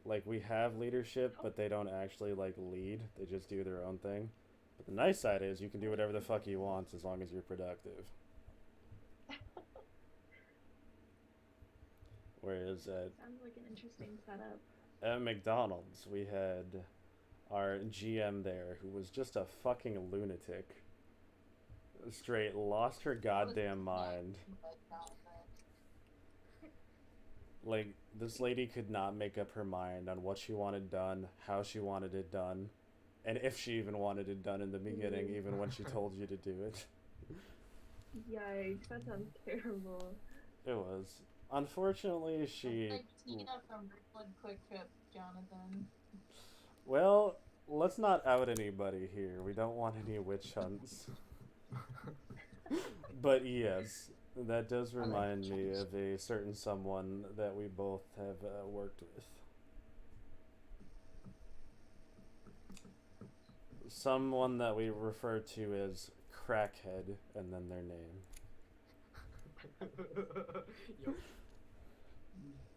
S1: Like, we have leadership, but they don't actually like lead. They just do their own thing. But the nice side is you can do whatever the fuck you want as long as you're productive. Whereas
S2: Sounds like an interesting setup.
S1: at McDonald's, we had our GM there who was just a fucking lunatic. Straight lost her goddamn mind. Like, this lady could not make up her mind on what she wanted done, how she wanted it done, and if she even wanted it done in the beginning, even when she told you to do it.
S2: Yikes, that sounds terrible.
S1: It was. Unfortunately, she...
S7: Like Tina from Brooklyn Quick Trip, Jonathan.
S1: Well, let's not out anybody here. We don't want any witch hunts. But yes, that does remind me of a certain someone that we both have worked with. Someone that we refer to as Crackhead, and then their name.
S5: Yup.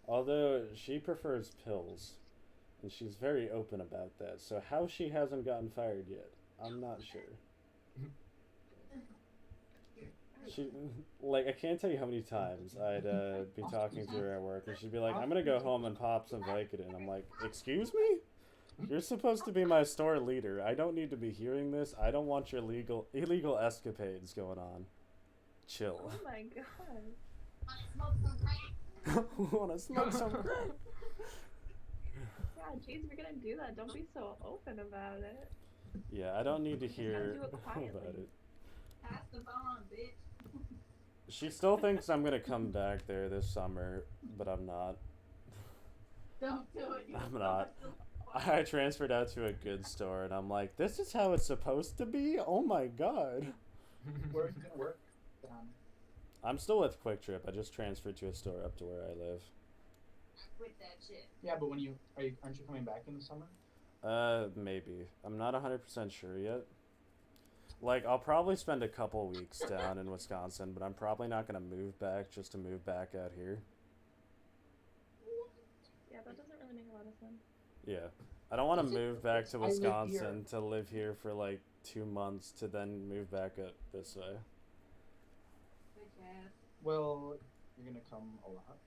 S1: Although she prefers pills, and she's very open about that. So how she hasn't gotten fired yet, I'm not sure. She, like, I can't tell you how many times I'd be talking to her at work, and she'd be like, "I'm gonna go home and pop some Vicodin." I'm like, "Excuse me? You're supposed to be my store leader. I don't need to be hearing this. I don't want your illegal escapades going on. Chill."
S2: Oh my god.
S1: Wanna smoke some crack?
S2: Yeah, jeez, if you're gonna do that, don't be so open about it.
S1: Yeah, I don't need to
S2: You gotta
S1: hear
S2: do it quietly.
S1: about it.
S7: Pass the bomb, bitch.
S1: She still thinks I'm gonna come back there this summer, but I'm not.
S7: Don't do it.
S1: I'm not. I transferred out to a good store, and I'm like, this is how it's supposed to be? Oh my god.
S6: Where are you gonna work?
S1: I'm still with Quick Trip. I just transferred to a store up to where I live.
S7: Quit that shit.
S6: Yeah, but when aren't you coming back in the summer?
S1: Maybe. I'm not 100% sure yet. Like, I'll probably spend a couple weeks down in Wisconsin, but I'm probably not gonna move back just to move back out here.
S2: Yeah, that doesn't really make a lot of sense.
S1: Yeah. I don't want to move back to
S6: I live
S1: Wisconsin
S6: here.
S1: to live here for like 2 months to then move back up this way.
S7: Bitch ass.
S6: Well, you're gonna come a lot.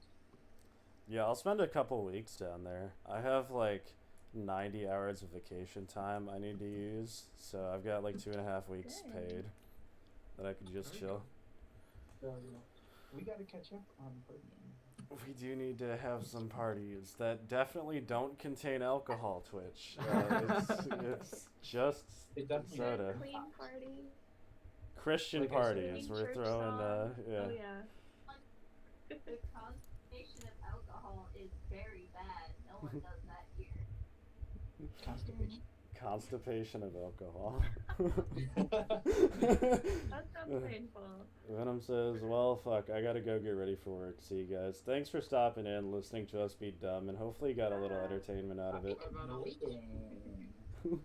S1: Yeah, I'll spend a couple weeks down there. I have like 90 hours of vacation time I need to use, so I've got like 2.5 weeks
S2: Dang.
S1: paid that I could just chill.
S6: So, we gotta catch up on partying.
S1: We do need to have some parties that definitely don't contain alcohol, Twitch. It's just
S6: It definitely
S1: soda.
S2: Clean party.
S1: Christian
S6: Like I said,
S1: parties.
S2: Clean
S1: We're
S2: church
S1: throwing,
S2: song.
S1: yeah.
S2: Oh yeah.
S7: The concentration of alcohol is very bad. No one does that here.
S6: Constipation.
S1: Constipation of alcohol.
S2: That sounds painful.
S1: Venom says, well, fuck, I gotta go get ready for work. See you guys. Thanks for stopping in, listening to us be dumb, and hopefully you got a little entertainment out of it.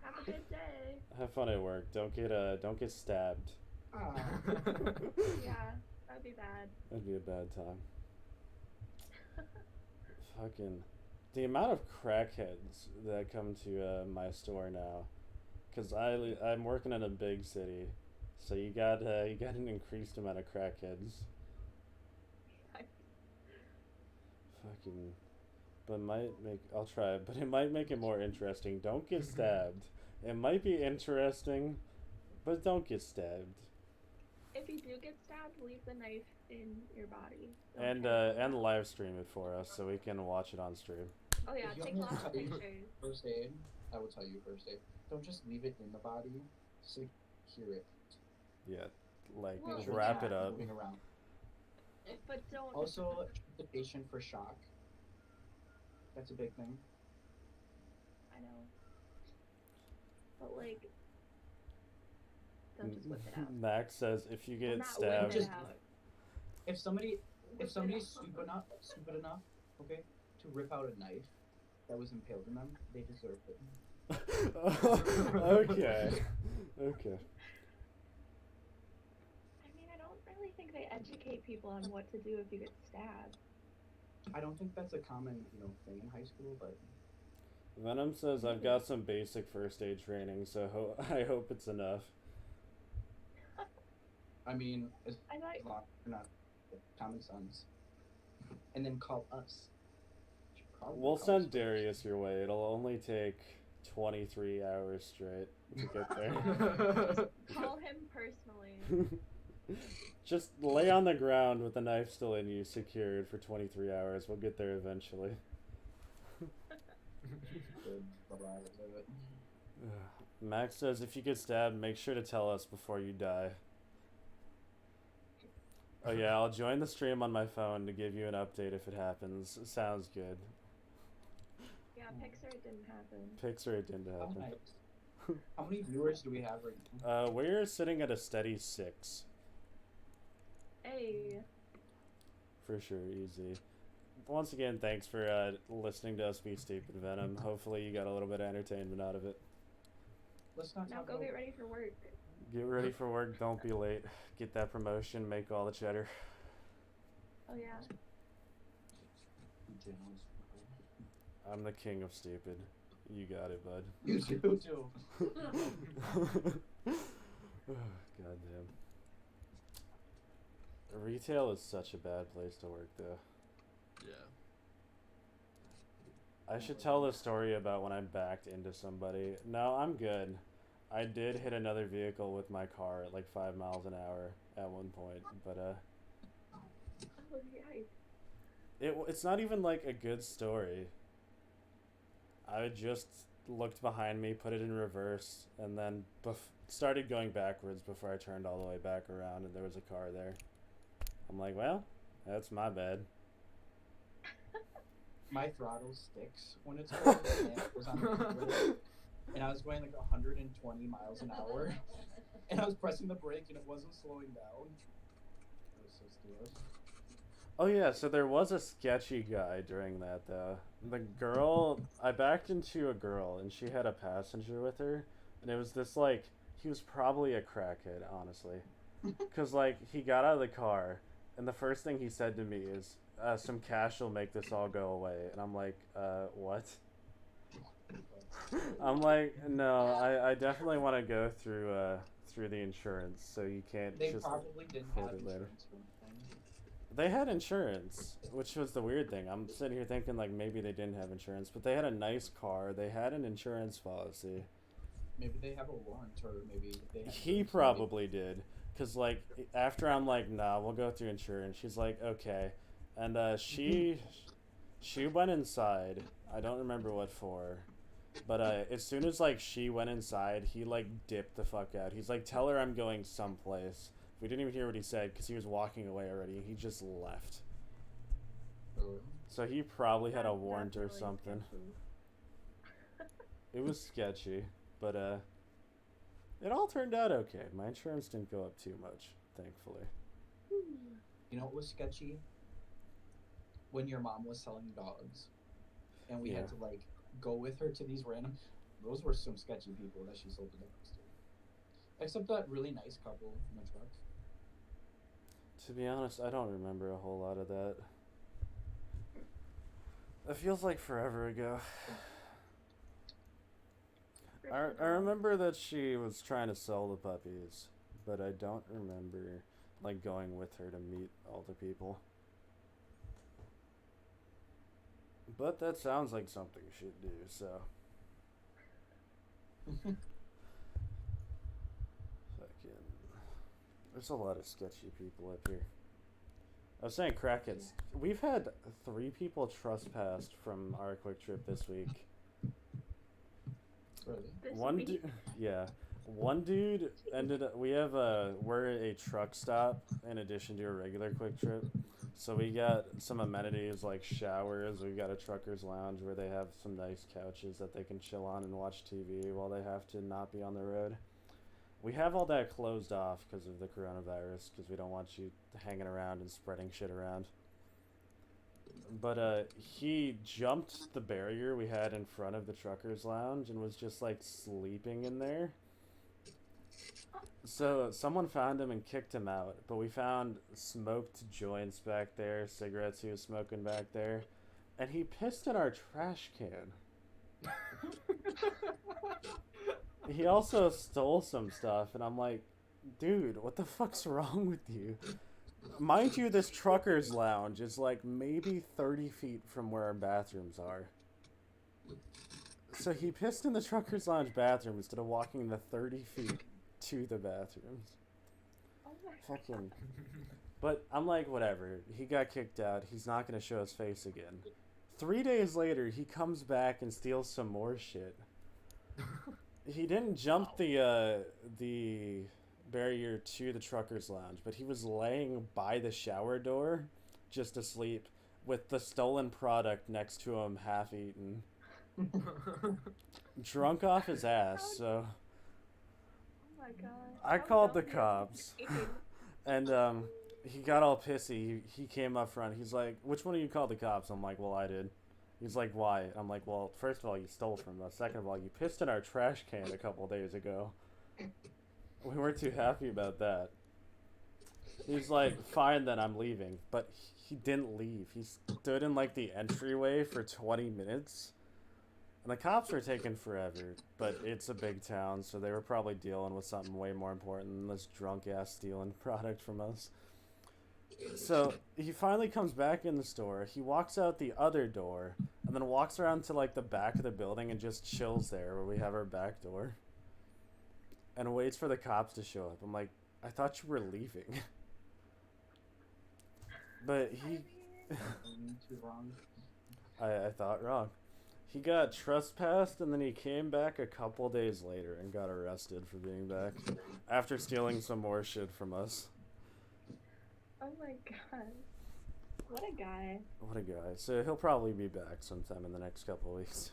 S2: Have a good day.
S1: Have fun at work. Don't get stabbed.
S6: Ah.
S2: Yeah, that would be bad.
S1: That'd be a bad time. Fucking, the amount of crackheads that come to my store now, cause I'm working in a big city, so you got an increased amount of crackheads. Fucking, but I'll try it, but it might make it more interesting. Don't get stabbed. It might be interesting, but don't get stabbed.
S2: If you do get stabbed, leave the knife in your body.
S1: And live stream it for us so we can watch it on stream.
S2: Oh yeah,
S6: If you
S2: take
S6: want
S2: lots
S6: to
S2: of
S6: tell you
S2: pictures.
S6: First aid, I will tell you first aid. Don't just leave it in the body. Secure it.
S1: Yeah, like
S2: Well,
S6: Make sure
S1: wrap
S6: it's
S1: it
S6: not
S1: up.
S6: moving around.
S2: But don't.
S6: Also, treat the patient for shock. That's a big thing.
S2: I know. But like, don't just whip it out.
S1: Max says if you
S2: Well,
S1: get
S2: not
S1: stabbed.
S2: whip it out.
S6: If somebody's
S2: Whip
S6: stupid enough, okay, to rip out a knife that was impaled in them, they deserve it.
S1: Okay. Okay.
S2: I mean, I don't really think they educate people on what to do if you get stabbed.
S6: I don't think that's a common, thing in high school, but
S1: Venom says I've got some basic first aid training, so I hope it's enough.
S6: I mean, as
S2: I thought.
S6: long as you're not common sense, and then call us.
S1: We'll send Darius your way. It'll only take 23 hours straight to get there.
S2: Call him personally.
S1: Just lay on the ground with the knife still in you, secured for 23 hours. We'll get there eventually. Max says if you get stabbed, make sure to tell us before you die. Oh yeah, I'll join the stream on my phone to give you an update if it happens. Sounds good.
S2: Yeah, Pixar it didn't happen.
S1: Pixar, it didn't happen.
S6: Nice. How many viewers do we have right now?
S1: We're sitting at a steady 6.
S2: Hey.
S1: For sure, easy. Once again, thanks for listening to us be stupid, Venom. Hopefully you got a little bit of entertainment out of it.
S6: Let's not
S2: Now
S6: talk
S2: go
S6: about
S2: get ready for work.
S1: Get ready for work, don't be late. Get that promotion, make all the cheddar.
S2: Oh yeah.
S1: I'm the king of stupid. You got it, bud.
S6: You too.
S1: Goddamn. Retail is such a bad place to work, though.
S3: Yeah.
S1: I should tell the story about when I backed into somebody. No, I'm good. I did hit another vehicle with my car at like 5 miles an hour at one point, but
S2: Oh yikes.
S1: it's not even like a good story. I just looked behind me, put it in reverse, and then started going backwards before I turned all the way back around, and there was a car there. I'm like, well, that's my bad.
S6: My throttle sticks when it's cold, and it was on the freeway, and I was going like 120 miles an hour, and I was pressing the brake, and it wasn't slowing down. It was so stupid.
S1: Oh yeah, so there was a sketchy guy during that though. The girl, I backed into a girl and she had a passenger with her, and it was this like, he was probably a crackhead, honestly. Cause like, he got out of the car and the first thing he said to me is, some cash will make this all go away. And I'm like, what? I'm like, no, I definitely want to go through the insurance, so you can't
S6: They
S1: just
S6: probably didn't
S1: hold
S6: have
S1: it later.
S6: insurance for anything.
S1: They had insurance, which was the weird thing. I'm sitting here thinking like maybe they didn't have insurance, but they had a nice car. They had an insurance policy.
S6: Maybe they have a warrant, or maybe they have
S1: He probably did, cause like after I'm like, nah, we'll go through insurance. She's like, okay, and she went inside. I don't remember what for, but as soon as like she went inside, he like dipped the fuck out. He's like, tell her I'm going someplace. We didn't even hear what he said because he was walking away already. He just left.
S6: Oh.
S1: So he probably had a
S2: That's
S1: warrant or
S2: really
S1: something.
S2: sketchy.
S1: It was sketchy, but it all turned out okay. My insurance didn't go up too much, thankfully.
S6: You know what was sketchy? When your mom was selling dogs, and we
S1: Yeah.
S6: had to like go with her to these random. Those were some sketchy people that she sold the dogs to. Except that really nice couple in the truck.
S1: To be honest, I don't remember a whole lot of that. It feels like forever ago. I remember that she was trying to sell the puppies, but I don't remember like going with her to meet all the people. But that sounds like something she'd do, so. Fucking. There's a lot of sketchy people up here. I was saying crackheads. We've had 3 people trespassed from our quick trip this week.
S3: Really?
S1: One dude, yeah. One dude ended up. We're a truck stop in addition to a regular quick trip, so we got some amenities like showers. We got a truckers lounge where they have some nice couches that they can chill on and watch TV while they have to not be on the road. We have all that closed off because of the coronavirus, because we don't want you hanging around and spreading shit around. But he jumped the barrier we had in front of the truckers lounge and was just like sleeping in there. So someone found him and kicked him out, but we found smoked joints back there, cigarettes he was smoking back there, and he pissed in our trash can. He also stole some stuff, and I'm like, dude, what the fuck's wrong with you? Mind you, this trucker's lounge is like maybe 30 feet from where our bathrooms are. So he pissed in the trucker's lounge bathroom instead of walking the 30 feet to the bathrooms.
S2: Oh my
S1: Fucking. But I'm like, whatever. He got kicked out. He's not going to show his face again. 3 days later, he comes back and steals some more shit. He didn't jump the barrier to the trucker's lounge, but he was laying by the shower door, just asleep, with the stolen product next to him, half eaten, drunk off his ass. So
S2: Oh my god.
S1: I
S2: How
S1: called the
S2: dumb
S1: cops,
S2: is he?
S1: and he got all pissy. He came up front. He's like, "Which one of you called the cops?" I'm like, "Well, I did." He's like, "Why?" I'm like, "Well, first of all, you stole from us. Second of all, you pissed in our trash can a couple days ago. We weren't too happy about that." He's like, "Fine, then I'm leaving." But he didn't leave. He stood in like the entryway for 20 minutes. And the cops were taking forever, but it's a big town, so they were probably dealing with something way more important than this drunk ass stealing product from us. So he finally comes back in the store. He walks out the other door and then walks around to like the back of the building and just chills there where we have our back door and waits for the cops to show up. I'm like, I thought you were leaving. But he
S6: Too wrong.
S1: I thought wrong. He got trespassed and then he came back a couple days later and got arrested for being back after stealing some more shit from us.
S2: Oh my god. What a guy.
S1: What a guy. So he'll probably be back sometime in the next couple of weeks.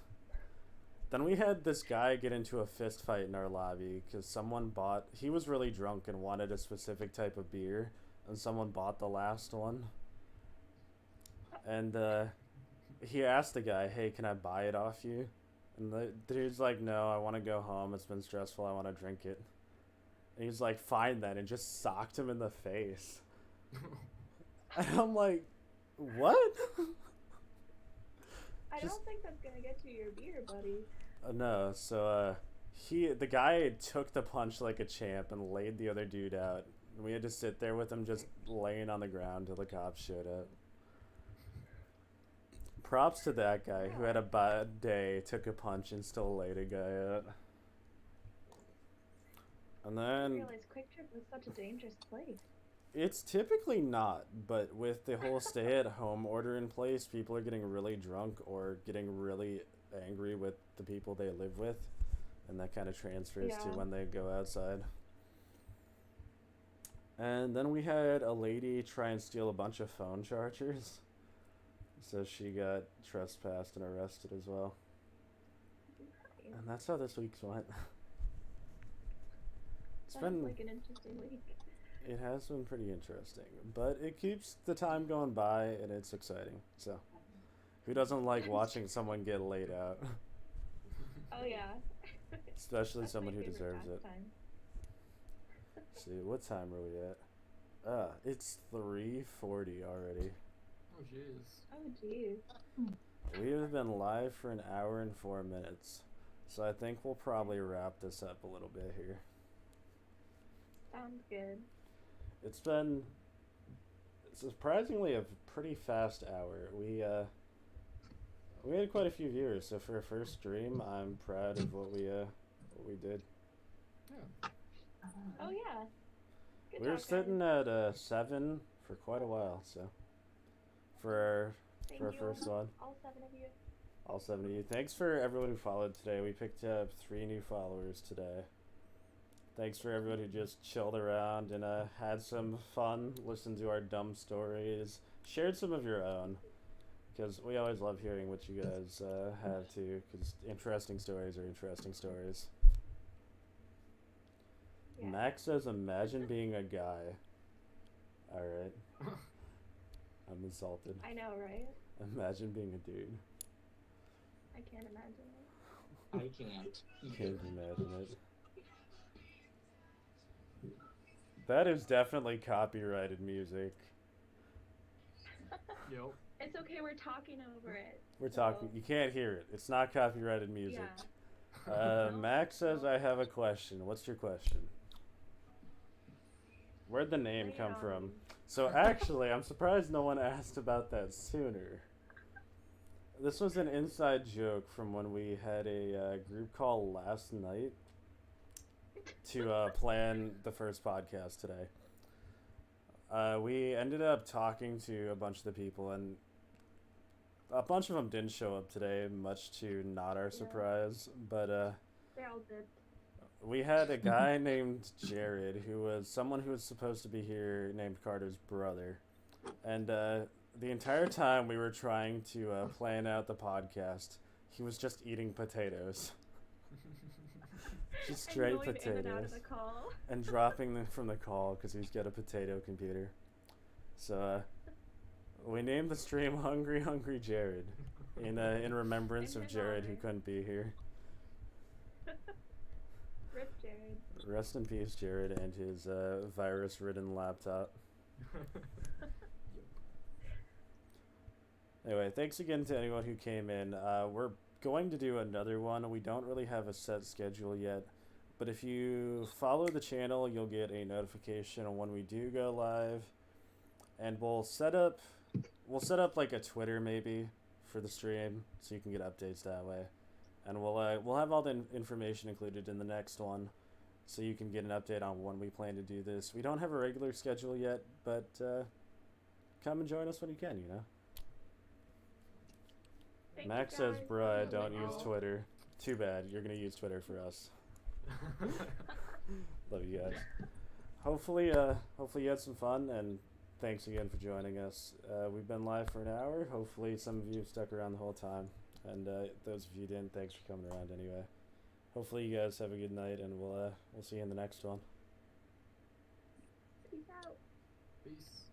S1: Then we had this guy get into a fist fight in our lobby because he was really drunk and wanted a specific type of beer, and someone bought the last one. And he asked the guy, "Hey, can I buy it off you?" And the dude's like, "No, I want to go home. It's been stressful. I want to drink it." And he's like, "Fine then," and just socked him in the face. And I'm like, what?
S2: I don't think that's gonna get you your beer, buddy.
S1: No, so the guy took the punch like a champ and laid the other dude out. We had to sit there with him just laying on the ground till the cops showed up. Props to that guy who had a bad day, took a punch, and still laid a guy out. And
S2: I
S1: then
S2: didn't realize Quick Trip was such a dangerous place.
S1: it's typically not, but with the whole stay-at-home order in place, people are getting really drunk or getting really angry with the people they live with, and that kind of transfers to
S2: Yeah.
S1: when they go outside. And then we had a lady try and steal a bunch of phone chargers, so she got trespassed and arrested as well. And that's how this week's went. It's
S2: Sounds
S1: been
S2: like an interesting week.
S1: It has been pretty interesting, but it keeps the time going by and it's exciting. So, who doesn't like watching someone get laid out?
S2: Oh yeah.
S1: Especially
S2: That's my
S1: someone who
S2: favorite
S1: deserves it.
S2: pastime.
S1: See, what time are we at? It's 3:40 already.
S5: Oh jeez.
S2: Oh, geez.
S1: We have been live for an hour and 4 minutes, so I think we'll probably wrap this up a little bit here.
S2: Sounds good.
S1: It's been surprisingly a pretty fast hour. We had quite a few viewers, so for a first stream, I'm proud of what we did.
S5: Yeah.
S2: Oh, yeah. Good
S1: We were
S2: job, guys.
S1: sitting at 7 for quite a while, so for
S2: Thank
S1: our
S2: you,
S1: first one.
S2: all 7 of you.
S1: All 7 of you. Thanks for everyone who followed today. We picked up 3 new followers today. Thanks for everyone who just chilled around and had some fun, listened to our dumb stories, shared some of your own, because we always love hearing what you guys have too, because interesting stories are interesting stories.
S2: Yeah.
S1: Max says, imagine being a guy. Alright. I'm insulted.
S2: I know, right?
S1: Imagine being a dude.
S2: I can't imagine it.
S6: I can't.
S1: Can't imagine it. That is definitely copyrighted music.
S5: Yep.
S2: It's okay, we're talking over it.
S1: We're talking. You can't hear it. It's not copyrighted music.
S2: Yeah.
S1: Max says, I have a question. What's your question? Where'd the name
S2: Lay it
S1: come
S2: on
S1: from?
S2: me.
S1: So actually, I'm surprised no one asked about that sooner. This was an inside joke from when we had a group call last night to plan the first podcast today. We ended up talking to a bunch of the people, and a bunch of them didn't show up today, much to not our surprise. But
S2: They all did.
S1: we had a guy named Jared, who was someone who was supposed to be here, named Carter's brother. And the entire time we were trying to plan out the podcast, he was just eating potatoes. Just straight
S2: and going in and out of
S1: potatoes.
S2: the call.
S1: And dropping them from the call because he's got a potato computer. So we named the stream Hungry Hungry Jared in remembrance
S2: In
S1: of
S2: his
S1: Jared who
S2: honor.
S1: couldn't be here.
S2: Rip Jared.
S1: Rest in peace, Jared, and his virus-ridden laptop. Anyway, thanks again to anyone who came in. We're going to do another one. We don't really have a set schedule yet, but if you follow the channel, you'll get a notification on when we do go live. And we'll set up like a Twitter maybe for the stream, so you can get updates that way. And we'll have all the information included in the next one, so you can get an update on when we plan to do this. We don't have a regular schedule yet, but come and join us when you can, you know.
S2: Thank
S1: Max
S2: you
S1: says,
S2: guys.
S1: bruh,
S5: Yeah,
S1: don't
S5: we
S1: use
S5: all-
S1: Twitter. Too bad, you're gonna use Twitter for us. Love you guys. Hopefully you had some fun, and thanks again for joining us. We've been live for an hour. Hopefully some of you stuck around the whole time, and those of you didn't, thanks for coming around anyway. Hopefully you guys have a good night, and we'll see you in the next one.
S2: Peace out.
S5: Peace.